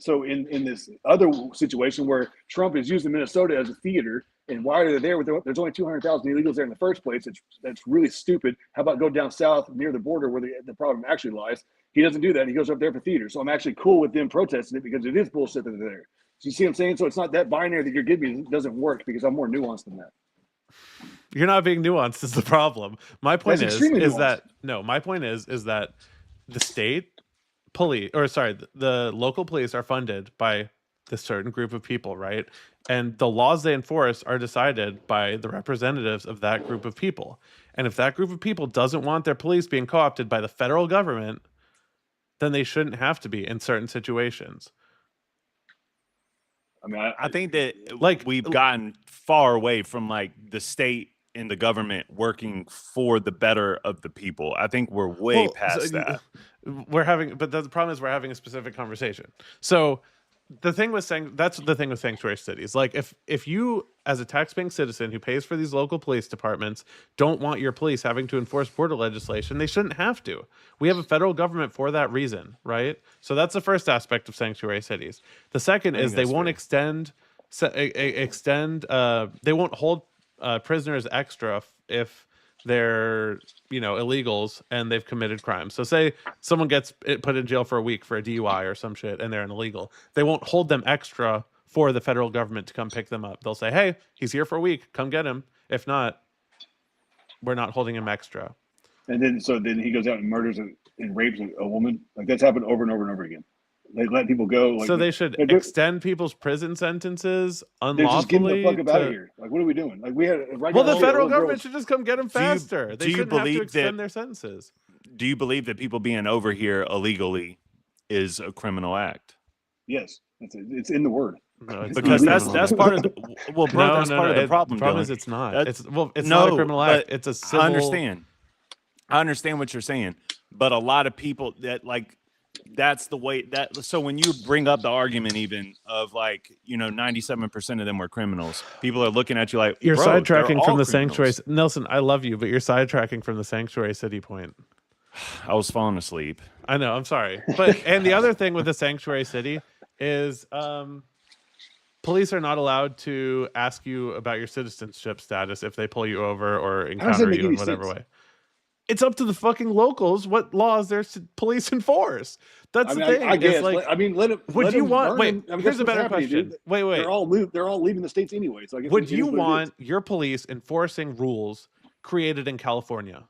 Speaker 3: this other situation where Trump is using Minnesota as a theater, and why are they there? There's only 200,000 illegals there in the first place. That's really stupid. How about go down south near the border where the problem actually lies? He doesn't do that. He goes up there for theater. So I'm actually cool with them protesting it because it is bullshit that they're there. So you see what I'm saying? So it's not that binary that you're giving me. It doesn't work because I'm more nuanced than that.
Speaker 2: You're not being nuanced is the problem. My point
Speaker 3: That's
Speaker 2: is
Speaker 3: extremely nuanced.
Speaker 2: that no, my point is that the state police, or sorry, the local police are funded by this certain group of people, right? And the laws they enforce are decided by the representatives of that group of people. And if that group of people doesn't want their police being co-opted by the federal government, then they shouldn't have to be in certain situations.
Speaker 3: I mean,
Speaker 1: I think that
Speaker 2: Like-
Speaker 1: we've gotten far away from like the state and the government working for the better of the people. I think we're way past that.
Speaker 2: But the problem is we're having a specific conversation. So the thing with that's the thing with sanctuary cities. Like if you as a taxpaying citizen who pays for these local police departments don't want your police having to enforce border legislation, they shouldn't have to. We have a federal government for that reason, right? So that's the first aspect of sanctuary cities. The second is they won't extend they won't hold prisoners extra if they're illegals and they've committed crimes. So say someone gets put in jail for a week for a DUI or some shit and they're an illegal, they won't hold them extra for the federal government to come pick them up. They'll say, hey, he's here for a week, come get him. If not, we're not holding him extra.
Speaker 3: And then he goes out and murders and rapes a woman. Like that's happened over and over and over again. They let people go. Like,
Speaker 2: so they should extend people's prison sentences unlawfully.
Speaker 3: They're just getting the fuck out of here. Like, what are we doing? Like, we had
Speaker 2: the federal government should just come get them faster. They shouldn't have to extend their sentences.
Speaker 1: Do you believe that people being over here illegally is a criminal act?
Speaker 3: Yes, it's in the word.
Speaker 2: No,
Speaker 1: because that's part of the, well, bro, that's part of the problem.
Speaker 2: The problem is it's not. It's not a criminal act. It's a civil.
Speaker 1: I understand what you're saying, but a lot of people that like. That's the way that so when you bring up the argument even of like 97% of them were criminals, people are looking at you like
Speaker 2: you're sidetracking from the
Speaker 1: criminals.
Speaker 2: sanctuary. Nelson, I love you, but you're sidetracking from the sanctuary city point.
Speaker 1: I was falling asleep.
Speaker 2: I know, I'm sorry. But and the other thing with the sanctuary city is police are not allowed to ask you about your citizenship status if they pull you over or encounter you in whatever way. It's up to the fucking locals what laws their police enforce. That's the thing.
Speaker 3: I guess.
Speaker 2: Like,
Speaker 3: let it.
Speaker 2: Would you want? Wait,
Speaker 3: here's
Speaker 2: a better question.
Speaker 3: Dude.
Speaker 2: Wait.
Speaker 3: They're all leaving the states anyway. So I guess
Speaker 2: would you want your police enforcing rules created in California?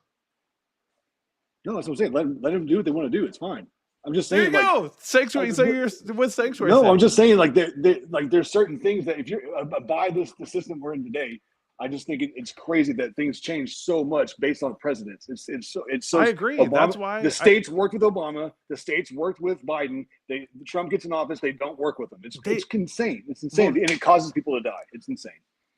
Speaker 3: No, that's what I'm saying. Let them do what they want to do. It's fine. I'm just saying.
Speaker 2: There you go. Sanctuary. So you're with sanctuary.
Speaker 3: No, I'm just saying. Like there's certain things that if you're by the system we're in today. I just think it's crazy that things change so much based on presidents. It's so.
Speaker 2: I agree.
Speaker 3: Obama,
Speaker 2: that's why
Speaker 3: the states worked with Obama. The states worked with Biden. Trump gets in office. They don't work with him. It's insane. It's insane, and it causes people to die. It's insane.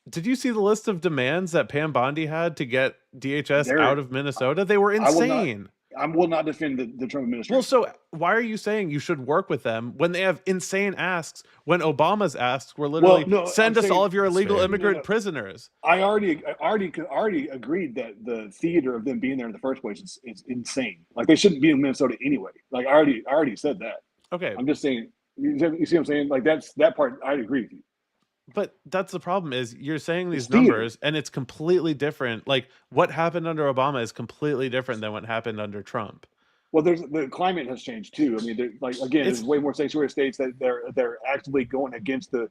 Speaker 2: Did you see the list of demands that Pam Bondi had to get DHS out of Minnesota? They were insane.
Speaker 3: I will not defend the Trump administration.
Speaker 2: Well, so why are you saying you should work with them when they have insane asks? When Obama's asks were literally send us all of your illegal immigrant prisoners.
Speaker 3: I already agreed that the theater of them being there in the first place is insane. Like they shouldn't be in Minnesota anyway. Like I already said that. Okay, I'm just saying. You see what I'm saying? Like that part, I agree with you.
Speaker 2: But that's the problem is you're saying these numbers and it's completely different. Like what happened under Obama is completely different than what happened under Trump.
Speaker 3: Well, the climate has changed too. I mean, there's way more sanctuary states that they're actively going against it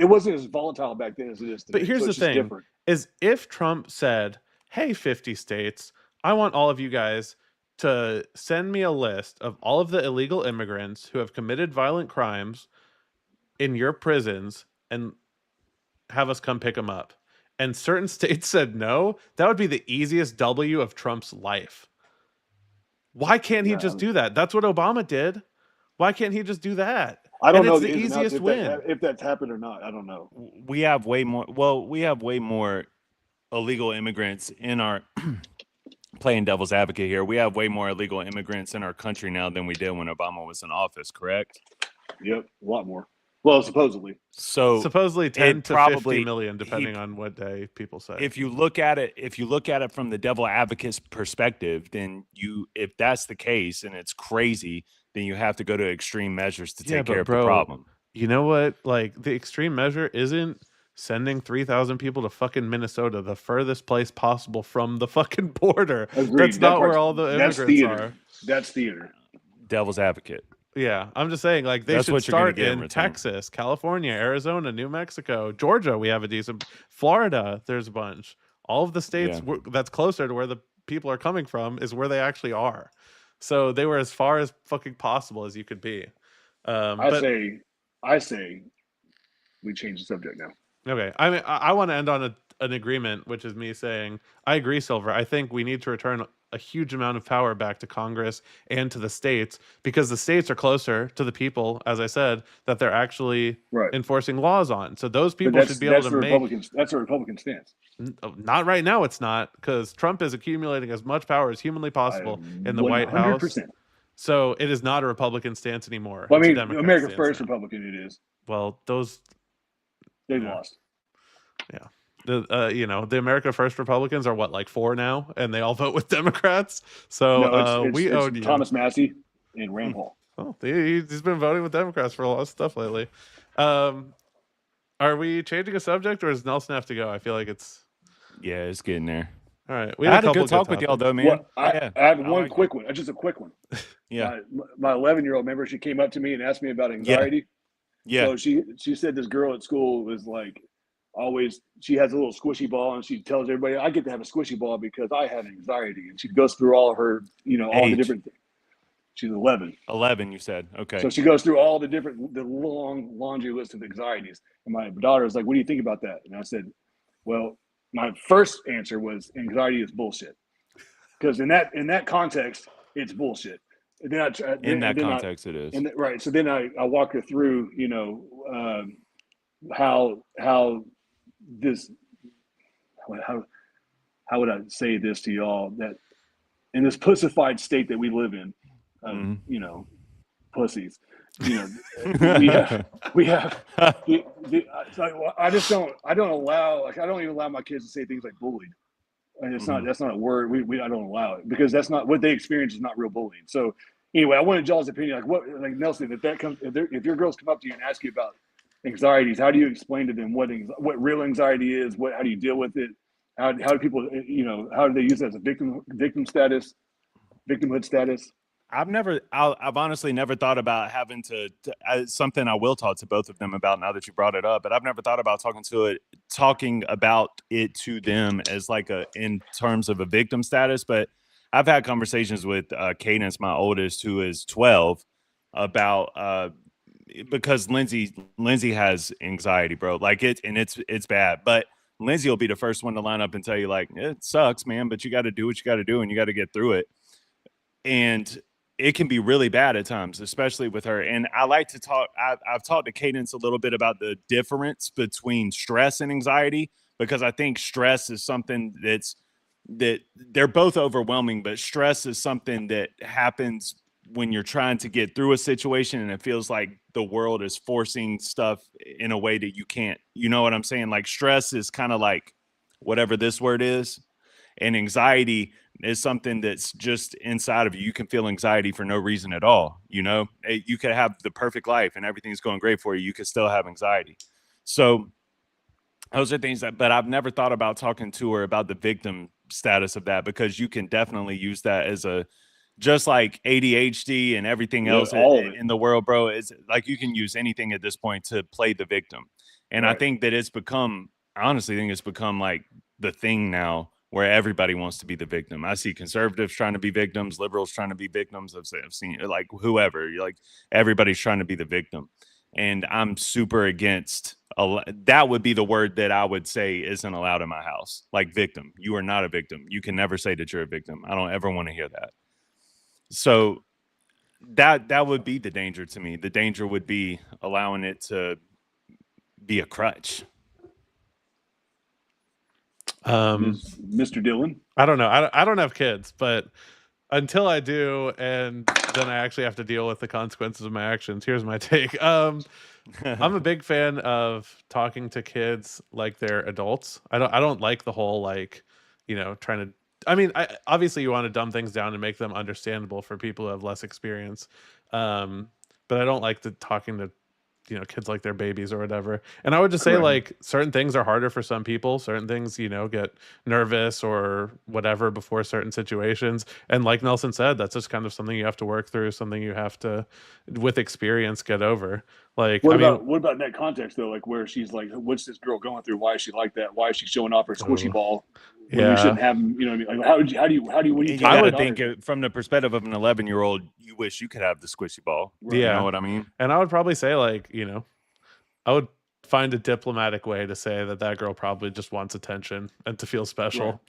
Speaker 3: wasn't as volatile back then as it is today.
Speaker 2: But here's the thing: is if Trump said, "Hey, 50 states, I want all of you guys to send me a list of all of the illegal immigrants who have committed violent crimes in your prisons and have us come pick them up," and certain states said no, that would be the easiest W of Trump's life. Why can't he just do that? That's what Obama did. Why can't he just do that?
Speaker 4: I don't
Speaker 2: And
Speaker 4: know
Speaker 2: it's
Speaker 4: the
Speaker 2: the
Speaker 4: ins and outs
Speaker 2: easiest win.
Speaker 4: if that's happened or not. I don't know.
Speaker 1: We have way more. Well, we have way more illegal immigrants in our playing devil's advocate here. We have way more illegal immigrants in our country now than we did when Obama was in office. Correct?
Speaker 4: Yep, a lot more. Well, supposedly.
Speaker 1: So
Speaker 2: Supposedly 10 to
Speaker 1: probably-
Speaker 2: 50 million, depending on what day people say.
Speaker 1: if you look at it from the devil advocate's perspective, then if that's the case and it's crazy, then you have to go to extreme measures to
Speaker 2: Yeah,
Speaker 1: take
Speaker 2: but
Speaker 1: care of
Speaker 2: bro,
Speaker 1: the problem.
Speaker 2: You know what? Like, the extreme measure isn't sending 3,000 people to fucking Minnesota, the furthest place possible from the fucking border.
Speaker 4: Agreed.
Speaker 2: That's
Speaker 4: That
Speaker 2: not where
Speaker 4: part's-
Speaker 2: all the
Speaker 4: that's
Speaker 2: immigrants
Speaker 4: theater.
Speaker 2: are.
Speaker 4: That's theater.
Speaker 1: Devil's advocate.
Speaker 2: Yeah, I'm just saying, like, they
Speaker 1: That's
Speaker 2: should
Speaker 1: what you're gonna
Speaker 2: start
Speaker 1: get in
Speaker 2: in
Speaker 1: return.
Speaker 2: Texas, California, Arizona, New Mexico, Georgia. We have a decent. Florida, there's a bunch. All of the states that's closer to where the people are coming from is where they actually are. So they were as far as fucking possible as you could be.
Speaker 4: I say, we change the subject now.
Speaker 2: Okay, I mean, I want to end on an agreement, which is me saying I agree, Silver. I think we need to return a huge amount of power back to Congress and to the states, because the states are closer to the people, as I said, that they're actually
Speaker 4: Right.
Speaker 2: enforcing laws on. So those
Speaker 4: But
Speaker 2: people should be able to make.
Speaker 4: That's a Republican stance.
Speaker 2: Not right now. It's not, because Trump is accumulating as much power as humanly possible in the White House.
Speaker 4: 100%.
Speaker 2: So it is not a Republican stance anymore.
Speaker 4: Well, I
Speaker 2: It's a
Speaker 4: mean,
Speaker 2: Democrat
Speaker 4: America
Speaker 2: stance
Speaker 4: First
Speaker 2: now.
Speaker 4: Republican it is.
Speaker 2: Well, those
Speaker 4: They
Speaker 2: Yeah.
Speaker 4: lost.
Speaker 2: the America First Republicans are what, like 4 now, and they all vote with Democrats. So
Speaker 4: No, it's
Speaker 2: we owed you.
Speaker 4: Thomas Massey and Rand Paul.
Speaker 2: Oh, he's been voting with Democrats for a lot of stuff lately. Are we changing a subject, or does Nelson have to go? I feel like it's
Speaker 1: Yeah, it's getting there.
Speaker 2: all right.
Speaker 1: I had a
Speaker 2: couple
Speaker 1: good talk with y'all,
Speaker 2: topics.
Speaker 1: though, man.
Speaker 4: Well, I have
Speaker 1: I
Speaker 4: one
Speaker 1: like
Speaker 4: quick one. Just a quick one.
Speaker 1: Yeah,
Speaker 4: My 11-year-old, remember, she came up to me and asked me about anxiety.
Speaker 1: yeah.
Speaker 4: So she said this girl at school was like, always, she has a little squishy ball and she tells everybody, I get to have a squishy ball because I have anxiety. And she goes through all of her, all the
Speaker 1: Age.
Speaker 4: different things. She's 11.
Speaker 1: 11, you said. Okay.
Speaker 4: So she goes through all the long laundry list of anxieties. And my daughter was like, what do you think about that? And I said, well, my first answer was anxiety is bullshit. Because in that context, it's bullshit. And then
Speaker 1: In that context, it is.
Speaker 4: right. So then I walk her through, how this, how would I say this to y'all, that in this pussified state that we live in, pussies, we have I don't even allow my kids to say things like bullied. And that's not a word. I don't allow it, because that's not what they experience, is not real bullying. So anyway, I wanted y'all's opinion. Like Nelson, if your girls come up to you and ask you about anxieties, how do you explain to them what real anxiety is? How do you deal with it? How do people, how do they use it as a victimhood status?
Speaker 1: I've honestly never thought about having to something I will talk to both of them about now that you brought it up, but I've never thought about talking about it to them as like in terms of a victim status. But I've had conversations with Cadence, my oldest, who is 12, about because Lindsay has anxiety, bro. Like it's bad, but Lindsay will be the first one to line up and tell you, like, it sucks, man, but you got to do what you got to do and you got to get through it. And it can be really bad at times, especially with her. And I like to talk. I've talked to Cadence a little bit about the difference between stress and anxiety, because I think stress is something that they're both overwhelming, but stress is something that happens when you're trying to get through a situation and it feels like the world is forcing stuff in a way that you can't. You know what I'm saying? Like, stress is kind of like whatever this word is, and anxiety is something that's just inside of you. You can feel anxiety for no reason at all. You could have the perfect life and everything's going great for you. You could still have anxiety. So those are things but I've never thought about talking to her about the victim status of that, because you can definitely use that as just like ADHD and everything else in the world, bro. It's like you can use anything at this point to play the victim. And right. I think that I honestly think it's become like the thing now, where everybody wants to be the victim. I see conservatives trying to be victims, liberals trying to be victims. I've seen like whoever, like everybody's trying to be the victim. And I'm super against that. Would be the word that I would say isn't allowed in my house. Like, victim. You are not a victim. You can never say that you're a victim. I don't ever want to hear that. So that would be the danger to me. The danger would be allowing it to be a crutch.
Speaker 4: Mr. Dillon.
Speaker 2: I don't know. I don't have kids, but until I do, and then I actually have to deal with the consequences of my actions. Here's my take. I'm a big fan of talking to kids like they're adults. I don't like the whole like, trying to. I mean, obviously you want to dumb things down and make them understandable for people who have less experience. But I don't like the talking to kids like they're babies or whatever. And I would just say
Speaker 4: Correct.
Speaker 2: like certain things are harder for some people. Certain things, get nervous or whatever before certain situations. And like Nelson said, that's just kind of something you have to work through, something you have to, with experience, get over. Like,
Speaker 4: What about in that context though? Like where she's like, what's this girl going through? Why is she like that? Why is she showing off her squishy ball? When you shouldn't have, you know what I mean? Like how do you when you
Speaker 1: You
Speaker 4: tell
Speaker 1: got to
Speaker 4: your
Speaker 1: think
Speaker 4: daughter-
Speaker 1: it from the perspective of an 11-year-old. You wish you could have the squishy ball.
Speaker 4: Right.
Speaker 1: You
Speaker 2: Yeah.
Speaker 1: know what I mean?
Speaker 2: And I would probably say like, I would find a diplomatic way to say that girl probably just wants attention and to feel special.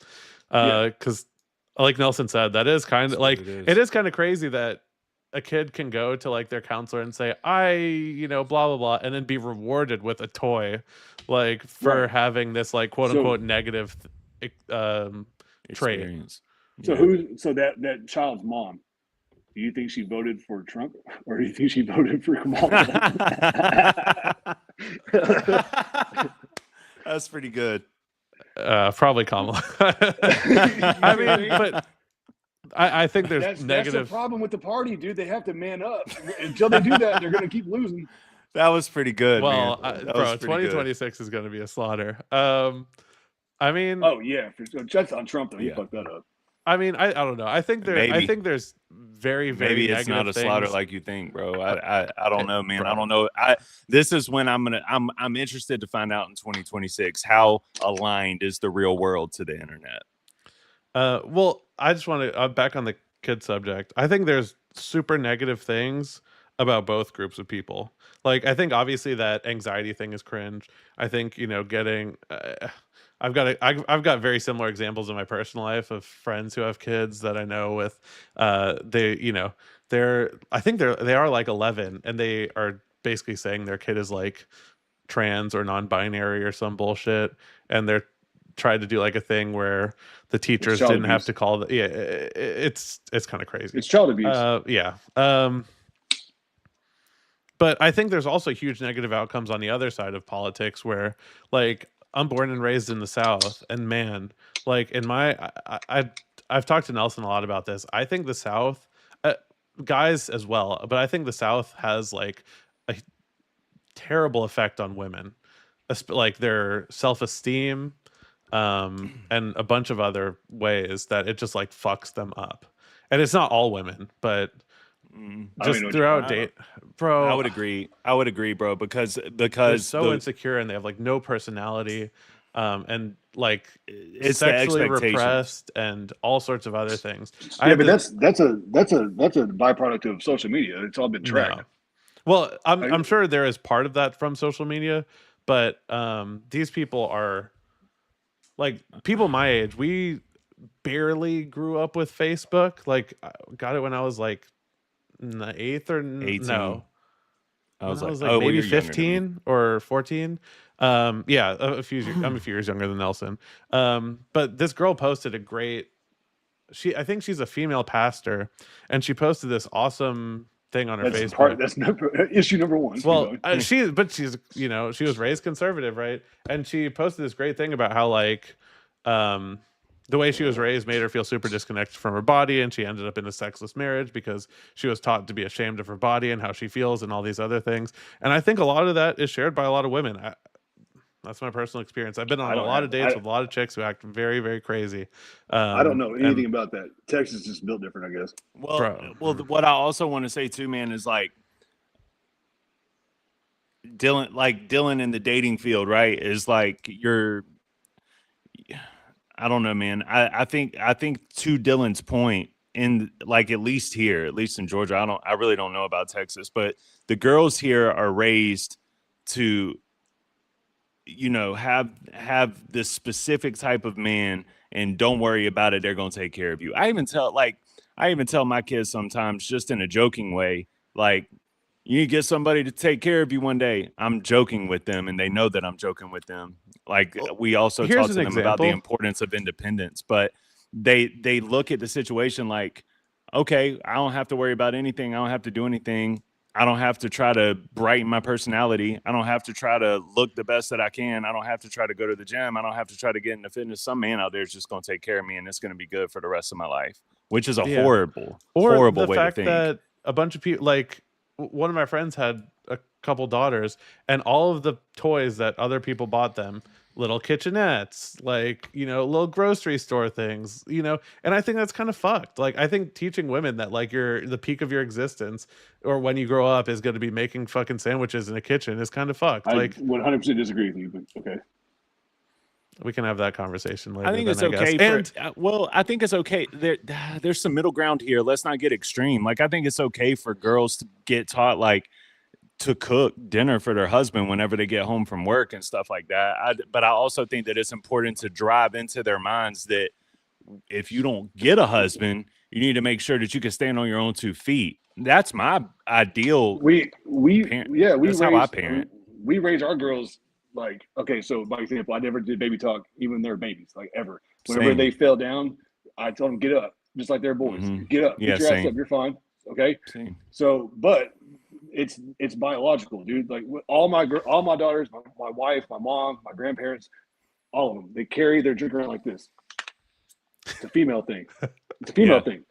Speaker 4: Yeah.
Speaker 2: Because like Nelson said, that is kind of
Speaker 1: That's
Speaker 2: like,
Speaker 1: what it is.
Speaker 2: it is kind of crazy that a kid can go to like their counselor and say, blah, blah, blah, and then be rewarded with a toy, like for
Speaker 4: Right.
Speaker 2: having this like quote
Speaker 4: So-
Speaker 2: unquote negative trait.
Speaker 1: Experience.
Speaker 4: So
Speaker 1: Yeah.
Speaker 4: so that child's mom, do you think she voted for Trump or do you think she voted for Kamala?
Speaker 1: That's pretty good.
Speaker 2: Probably Kamala. I mean, but I think there's
Speaker 4: That's the
Speaker 2: negative.
Speaker 4: problem with the party, dude. They have to man up. Until they do that, they're going to keep losing.
Speaker 1: That was pretty good.
Speaker 2: Well,
Speaker 1: man. That
Speaker 2: bro,
Speaker 1: was pretty good.
Speaker 2: 2026 is going to be a slaughter. I mean,
Speaker 4: Oh yeah, for sure. Just on Trump though, he
Speaker 1: Yeah.
Speaker 4: fucked that up.
Speaker 2: I don't know. I think
Speaker 1: Maybe.
Speaker 2: there's very, very
Speaker 1: Maybe it's not a
Speaker 2: negative
Speaker 1: slaughter
Speaker 2: things.
Speaker 1: like you think, bro. I don't know, man. I
Speaker 2: Bro.
Speaker 1: don't know. This is when I'm interested to find out in 2026 how aligned is the real world to the internet.
Speaker 2: Well, I just want to back on the kid subject. I think there's super negative things about both groups of people. Like, I think obviously that anxiety thing is cringe. I think getting. I've got very similar examples in my personal life of friends who have kids that I know with. They are like 11 and they are basically saying their kid is like trans or non-binary or some bullshit, and they're tried to do like a thing where the teachers
Speaker 4: child
Speaker 2: didn't have
Speaker 4: abuse.
Speaker 2: to call it's kind of crazy.
Speaker 4: It's child abuse.
Speaker 2: Yeah. But I think there's also huge negative outcomes on the other side of politics where, like, I'm born and raised in the South, and man, like in I've talked to Nelson a lot about this. I think the South, guys as well, but I think the South has like a terrible effect on women, like their self-esteem, and a bunch of other ways that it just like fucks them up. And it's not all women, but
Speaker 4: I don't
Speaker 2: just
Speaker 4: even know what
Speaker 2: throughout
Speaker 4: you're
Speaker 2: date, bro.
Speaker 1: I would agree, bro, because
Speaker 2: they're so
Speaker 1: the-
Speaker 2: insecure and they have like no personality, and like
Speaker 1: it's the
Speaker 2: sexually
Speaker 1: expectations.
Speaker 2: repressed and all sorts of other things.
Speaker 4: Yeah, but that's a byproduct of social media. It's all been tracked.
Speaker 2: No. Well, I'm sure there is part of that from social media, but these people are like people my age. We barely grew up with Facebook. Like, I got it when I was like in the 8th or
Speaker 1: 18.
Speaker 2: no.
Speaker 1: I was
Speaker 2: When
Speaker 1: like,
Speaker 2: I
Speaker 1: oh, well,
Speaker 2: maybe
Speaker 1: you're younger than me.
Speaker 2: 15 or 14. Yeah, I'm a few years younger than Nelson. But this girl posted a great. I think she's a female pastor, and she posted this awesome thing on her Facebook.
Speaker 4: That's issue number one.
Speaker 2: Well, she's she was raised conservative, right? And she posted this great thing about how like the way she was raised made her feel super disconnected from her body, and she ended up in a sexless marriage because she was taught to be ashamed of her body and how she feels and all these other things. And I think a lot of that is shared by a lot of women. That's my personal experience. I've been on a lot of dates with a lot of chicks who act very, very crazy.
Speaker 4: I don't know anything about that. Texas is built different, I guess.
Speaker 1: Well, what I also want to say too, man, is like Dylan in the dating field, right? Is like I don't know, man. I think to Dylan's point, in like at least in Georgia, I really don't know about Texas, but the girls here are raised to, have this specific type of man, and don't worry about it. They're gonna take care of you. I even tell I even tell my kids sometimes, just in a joking way, like, you need to get somebody to take care of you one day. I'm joking with them, and they know that I'm joking with them. Like, we also
Speaker 2: Here's
Speaker 1: talk to
Speaker 2: an
Speaker 1: them about the
Speaker 2: example.
Speaker 1: importance of independence, but they look at the situation like, okay, I don't have to worry about anything. I don't have to do anything. I don't have to try to brighten my personality. I don't have to try to look the best that I can. I don't have to try to go to the gym. I don't have to try to get into fitness. Some man out there is just going to take care of me, and it's going to be good for the rest of my life, which is a
Speaker 2: Yeah.
Speaker 1: horrible
Speaker 2: Or the
Speaker 1: way
Speaker 2: fact
Speaker 1: to think.
Speaker 2: that a bunch of people, like one of my friends had a couple daughters, and all of the toys that other people bought them, little kitchenettes, like, you know, little grocery store things, you know, and I think that's kind of fucked. Like, I think teaching women that like the peak of your existence or when you grow up is going to be making fucking sandwiches in a kitchen is kind of fucked.
Speaker 4: I
Speaker 2: Like,
Speaker 4: 100% disagree with you, but okay.
Speaker 2: we can have that conversation later.
Speaker 1: I think it's
Speaker 2: then, I
Speaker 1: okay.
Speaker 2: guess.
Speaker 1: Well, I think it's okay. There's some middle ground here. Let's not get extreme. Like, I think it's okay for girls to get taught like to cook dinner for their husband whenever they get home from work and stuff like that. But I also think that it's important to drive into their minds that if you don't get a husband, you need to make sure that you can stand on your own 2 feet. That's my ideal.
Speaker 4: We
Speaker 1: That's how I parent.
Speaker 4: We raise our girls like, okay, so by example, I never did baby talk even they're babies, like ever. Whenever
Speaker 1: Same.
Speaker 4: they fell down, I told them get up, just like they're boys.
Speaker 1: Mhm.
Speaker 4: Get up,
Speaker 1: Yeah,
Speaker 4: get your ass
Speaker 1: same.
Speaker 4: up, you're fine. Okay.
Speaker 1: Same.
Speaker 4: So, but it's biological, dude. Like all my daughters, my wife, my mom, my grandparents, all of them, they carry their drink around like this. It's a female thing. It's a female thing,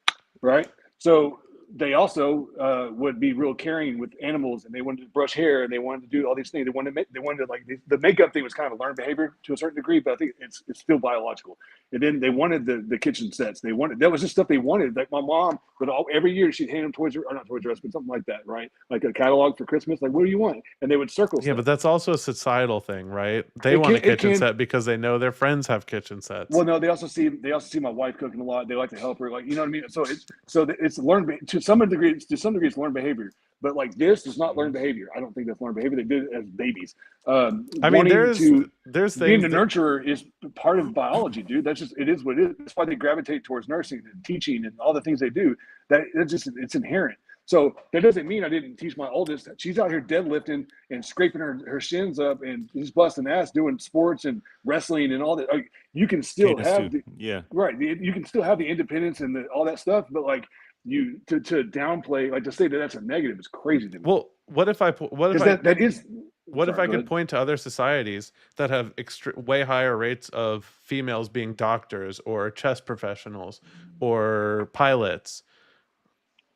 Speaker 4: right? So they also would be real caring with animals, and they wanted to brush hair, and they wanted to do all these things. They wanted to like the makeup thing was kind of a learned behavior to a certain degree, but I think it's still biological. And then they wanted the kitchen sets. They wanted that was just stuff they wanted. Like my mom would every year she'd hand them Toys or not Toys R Us, but something like that, right? Like a catalog for Christmas. Like, what do you want? And they would circle.
Speaker 2: Yeah,
Speaker 4: stuff.
Speaker 2: but that's also a societal thing, right? They want a kitchen set because they know their friends have kitchen sets.
Speaker 4: Well, no, they also see my wife cooking a lot. They like to help her, like, you know what I mean. So it's learned to some degree. To some degree, it's learned behavior. But like this is not learned behavior. I don't think that's learned behavior. They did it as babies.
Speaker 2: I mean, there's things
Speaker 4: being a nurturer is part of biology, dude. That's just it is what it is. That's why they gravitate towards nursing and teaching and all the things they do. It's inherent. So that doesn't mean I didn't teach my oldest. She's out here deadlifting and scraping her shins up and just busting ass doing sports and wrestling and all that. Like, you can still have you can still have the independence and all that stuff, but like you to downplay, like to say that that's a negative is crazy to me.
Speaker 2: Well, what if I could point to other societies that have way higher rates of females being doctors or chess professionals or pilots?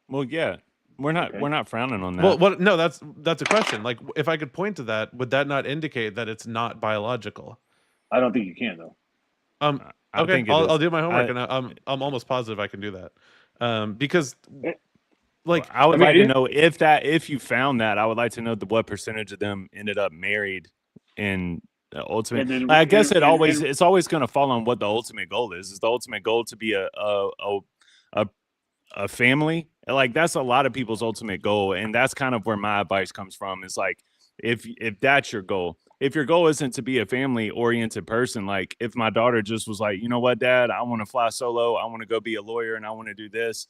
Speaker 1: Well, yeah. We're not frowning on that.
Speaker 2: Well, no, that's a question. Like, if I could point to that, would that not indicate that it's not biological?
Speaker 4: I don't think you can though.
Speaker 2: Okay, I'll do my homework, and I'm almost positive I can do that. Because, like,
Speaker 1: I would like to know if you found that. I would like to know what percentage of them ended up married in ultimate. I guess it's always going to fall on what the ultimate goal is. Is the ultimate goal to be a family? Like, that's a lot of people's ultimate goal, and that's kind of where my advice comes from. Is like, if that's your goal, if your goal isn't to be a family oriented person, like if my daughter just was like, you know what, Dad, I want to fly solo, I want to go be a lawyer, and I want to do this.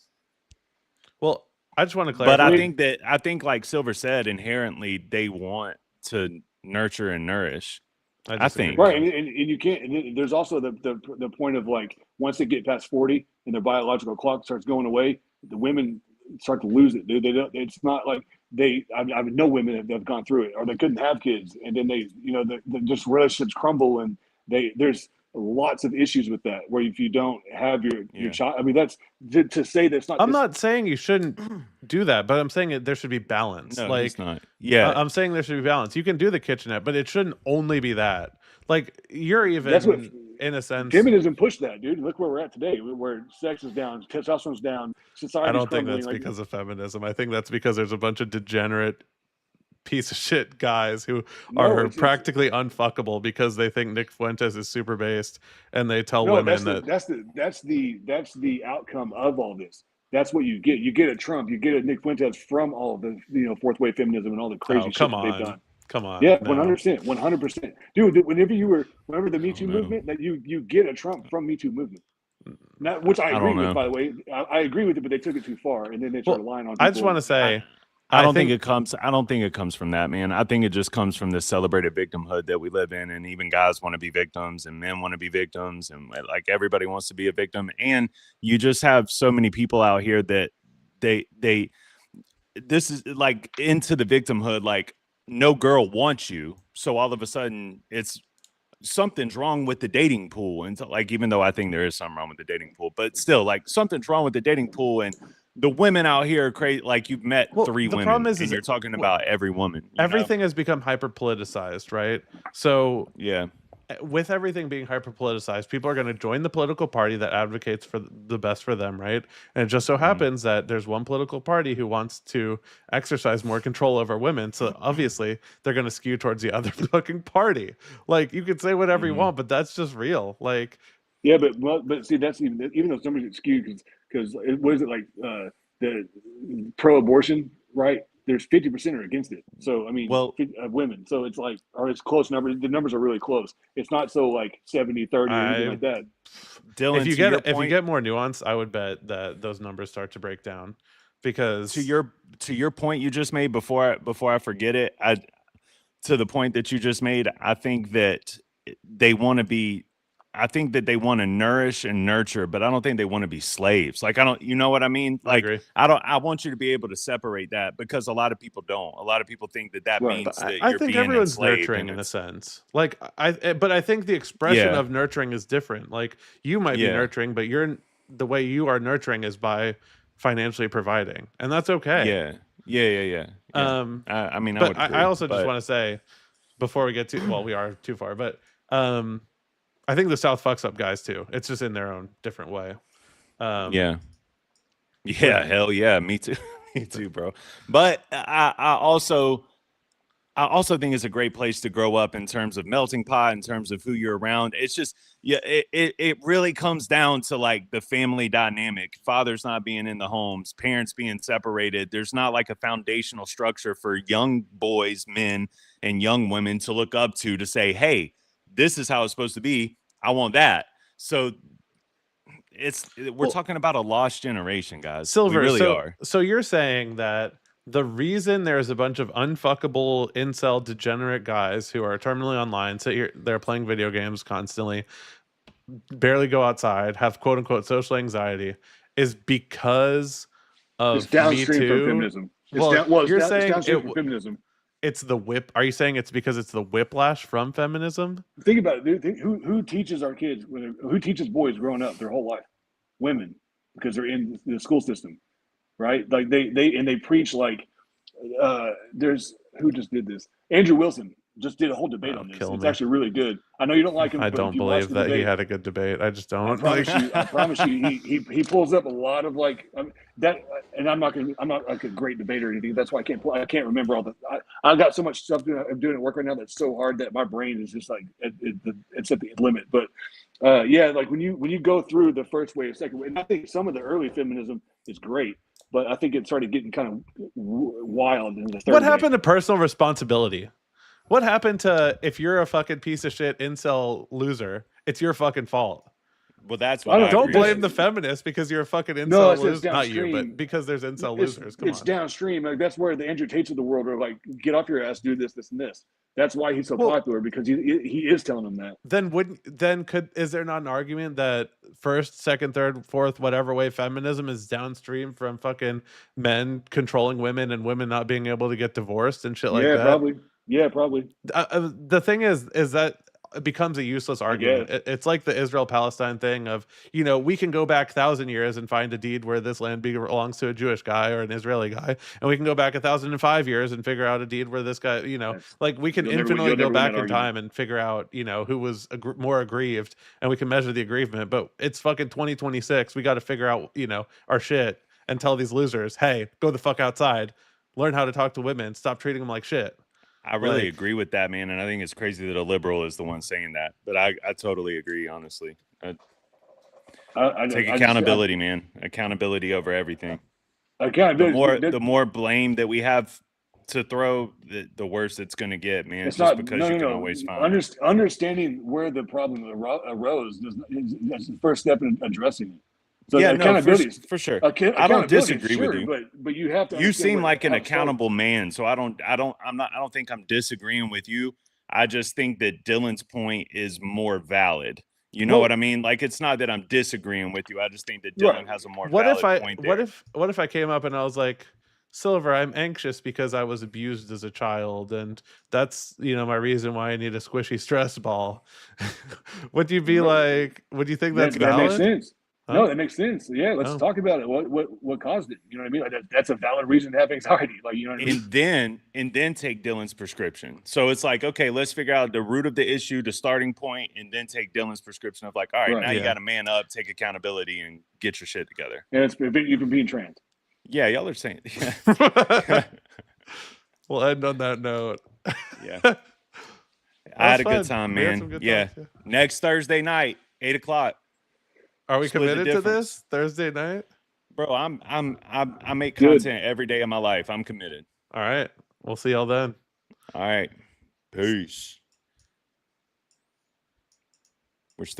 Speaker 2: Well, I just want to clarify.
Speaker 1: But I think like Silver said, inherently they want to nurture and nourish. I think
Speaker 4: right, and you can't. And there's also the point of like once they get past 40 and their biological clock starts going away, the women start to lose it, dude. They don't. It's not like I know women that have gone through it, or they couldn't have kids, and then they, you know, the just relationships crumble, and there's lots of issues with that. Where if you don't have your child, I mean, that's to say that's not.
Speaker 2: I'm not saying you shouldn't do that, but I'm saying there should be balance.
Speaker 1: No,
Speaker 2: like,
Speaker 1: it's not. Yeah,
Speaker 2: I'm saying there should be balance. You can do the kitchenette, but it shouldn't only be that. Like, you're even
Speaker 4: that's what,
Speaker 2: in a sense.
Speaker 4: Feminism pushed that, dude. Look where we're at today, where sex is down, testosterone's down, society's
Speaker 2: I don't think
Speaker 4: crumbling.
Speaker 2: that's because of feminism. I think that's because there's a bunch of degenerate piece of shit guys who are practically unfuckable because they think Nick Fuentes is super based, and they tell women
Speaker 4: that's the outcome of all this. That's what you get. You get a Trump, you get a Nick Fuentes from all of the fourth wave feminism and all the crazy shit that they've done.
Speaker 2: Come on.
Speaker 4: Yeah, 100%. Dude, whenever the Me Too movement, that you get a Trump from Me Too movement. Not, which I agree
Speaker 1: don't
Speaker 4: with,
Speaker 1: know.
Speaker 4: by the way. I agree with it, but they took it too far, and then they started relying on.
Speaker 2: I just
Speaker 4: people.
Speaker 2: want to say,
Speaker 1: I don't think it comes. I don't think it comes from that, man. I think it just comes from the celebrated victimhood that we live in, and even guys want to be victims, and men want to be victims, and like everybody wants to be a victim. And you just have so many people out here that they this is like into the victimhood. Like no girl wants you, so all of a sudden it's something's wrong with the dating pool. And so, like, even though I think there is something wrong with the dating pool, but still, like, something's wrong with the dating pool. And the women out here are crazy. Like, you've met 3
Speaker 2: the
Speaker 1: women,
Speaker 2: problem is
Speaker 1: and you're talking about every woman.
Speaker 2: Everything has become hyper politicized, right? So
Speaker 1: Yeah.
Speaker 2: with everything being hyper politicized, people are going to join the political party that advocates for the best for them, right? And it just so happens that there's one political party who wants to exercise more control over women. So obviously they're going to skew towards the other fucking party. Like, you could say whatever you want, but that's just real. Like,
Speaker 4: yeah, but see, that's even those numbers are skewed because what is it like the pro-abortion, right? There's 50% are against it. So I mean,
Speaker 1: Well,
Speaker 4: of women. So it's like, or it's close numbers. The numbers are really close. It's not so like 70-30 or anything like that.
Speaker 1: Dylan,
Speaker 2: if you get more nuance, I would bet that those numbers start to break down, because
Speaker 1: to your point you just made, before I forget it, to the point that you just made, I think that they want to be. I think that they want to nourish and nurture, but I don't think they want to be slaves. Like, I don't, you know what I mean? Like, I want you to be able to separate that, because a lot of people don't. A lot of people think that means that
Speaker 2: I
Speaker 1: you're
Speaker 2: think
Speaker 1: being
Speaker 2: everyone's
Speaker 1: enslaved,
Speaker 2: nurturing in a sense. Like, but I think the expression of nurturing is different. Like, you might be nurturing, but the way you are nurturing is by financially providing, and that's okay.
Speaker 1: Yeah. I mean,
Speaker 2: but I also just want to say, before we get too well, we are too far, but I think the South fucks up guys too. It's just in their own different way.
Speaker 1: Yeah, hell yeah, me too. Me too, bro. But I also think it's a great place to grow up in terms of melting pot, in terms of who you're around. It's just, it really comes down to like the family dynamic, fathers not being in the homes, parents being separated. There's not like a foundational structure for young boys, men, and young women to look up to say, hey, this is how it's supposed to be. I want that. So we're talking about a lost generation, guys.
Speaker 2: Silver,
Speaker 1: we really are.
Speaker 2: So you're saying that the reason there's a bunch of unfuckable incel degenerate guys who are terminally online, so they're playing video games constantly, barely go outside, have quote unquote social anxiety, is because of
Speaker 4: it's downstream
Speaker 2: Me Too?
Speaker 4: from feminism.
Speaker 2: You're saying
Speaker 4: it's downstream from feminism.
Speaker 2: It's the whip. Are you saying it's because it's the whiplash from feminism?
Speaker 4: Think about it, dude. Who teaches our kids? Who teaches boys growing up their whole life? Women, because they're in the school system, right? Like they preach like there's who just did this. Andrew Wilson just did a whole debate on this. It's actually really good. I know you don't like him.
Speaker 2: I don't believe that he had a good debate. I just don't.
Speaker 4: I promise you, he pulls up a lot of like that. And I'm not like a great debater or anything. That's why I can't remember all the. I got so much stuff I'm doing at work right now that's so hard that my brain is just like it's at the limit. But yeah, like when you go through the first wave, second wave, and I think some of the early feminism is great, but I think it started getting kind of wild in the third
Speaker 2: What happened to personal responsibility? What happened to, if you're a fucking piece of shit incel loser, it's your fucking fault?
Speaker 1: Well, that's what
Speaker 2: don't blame the feminists because you're a fucking incel loser. Not you, but because there's incel losers.
Speaker 4: It's downstream. Like, that's where the Andrew Tates of the world are like, get off your ass, do this, this, and this. That's why he's so popular, because he is telling them that.
Speaker 2: Is there not an argument that first, second, third, fourth, whatever way feminism is downstream from fucking men controlling women and women not being able to get divorced and shit like that?
Speaker 4: Yeah, probably.
Speaker 2: The thing is that it becomes a useless argument. It's like the Israel-Palestine thing of, we can go back 1,000 years and find a deed where this land belongs to a Jewish guy or an Israeli guy, and we can go back 1,005 years and figure out a deed where this guy, like we can infinitely go back in time and figure out, who was more aggrieved, and we can measure the aggrievement. But it's fucking 2026. We got to figure out, our shit and tell these losers, hey, go the fuck outside, learn how to talk to women, stop treating them like shit.
Speaker 1: I really agree with that, man. And I think it's crazy that a liberal is the one saying that. But I totally agree, honestly. Take accountability, man. Accountability over everything.
Speaker 4: Accountability.
Speaker 1: The more blame that we have to throw the worst it's going to get, man.
Speaker 3: It's
Speaker 1: Just
Speaker 3: not
Speaker 1: because you can always find it.
Speaker 3: Understanding where the problem arose that's the first step in addressing it. So
Speaker 1: Yeah, no,
Speaker 3: accountability,
Speaker 1: for sure. I don't
Speaker 3: accountability,
Speaker 1: disagree with
Speaker 3: sure,
Speaker 1: you.
Speaker 3: but you have to.
Speaker 1: You
Speaker 3: understand
Speaker 1: seem
Speaker 3: where-
Speaker 1: like an
Speaker 3: how it started.
Speaker 1: accountable man, so I don't think I'm disagreeing with you. I just think that Dylan's point is more valid. You know
Speaker 3: Well-
Speaker 1: what I mean? Like, it's not that I'm disagreeing with you. I just think that Dylan
Speaker 3: Right.
Speaker 1: has a more
Speaker 2: What
Speaker 1: valid
Speaker 2: if I
Speaker 1: point
Speaker 2: what
Speaker 1: there.
Speaker 2: if I came up and I was like, Silver, I'm anxious because I was abused as a child, and that's my reason why I need a squishy stress ball. Would you be like? Would you think that's
Speaker 3: that
Speaker 2: valid?
Speaker 3: makes sense.
Speaker 2: Huh?
Speaker 3: No, that makes sense. Yeah, let's
Speaker 2: Oh.
Speaker 3: talk about it. What caused it? You know what I mean? Like that's a valid reason to have anxiety. Like, you know what I mean?
Speaker 1: And then take Dylan's prescription. So it's like, okay, let's figure out the root of the issue, the starting point, and then take Dylan's prescription of like, all right,
Speaker 3: Right.
Speaker 1: now you
Speaker 2: Yeah.
Speaker 1: got to man up, take accountability, and get your shit together.
Speaker 3: And it's you can be trans.
Speaker 1: Yeah, y'all are saying, yeah.
Speaker 2: We'll end on that note.
Speaker 1: Yeah.
Speaker 2: That
Speaker 1: I had a
Speaker 2: was
Speaker 1: good
Speaker 2: fun.
Speaker 1: time,
Speaker 2: We had
Speaker 1: man.
Speaker 2: some good
Speaker 1: Yeah.
Speaker 2: talks, yeah.
Speaker 1: Next Thursday night, 8:00.
Speaker 2: Are we
Speaker 1: Split the
Speaker 2: committed to
Speaker 1: difference.
Speaker 2: this Thursday night?
Speaker 1: Bro, I make
Speaker 3: Good.
Speaker 1: content every day of my life. I'm committed.
Speaker 2: All right. We'll see y'all then.
Speaker 1: All right. Peace.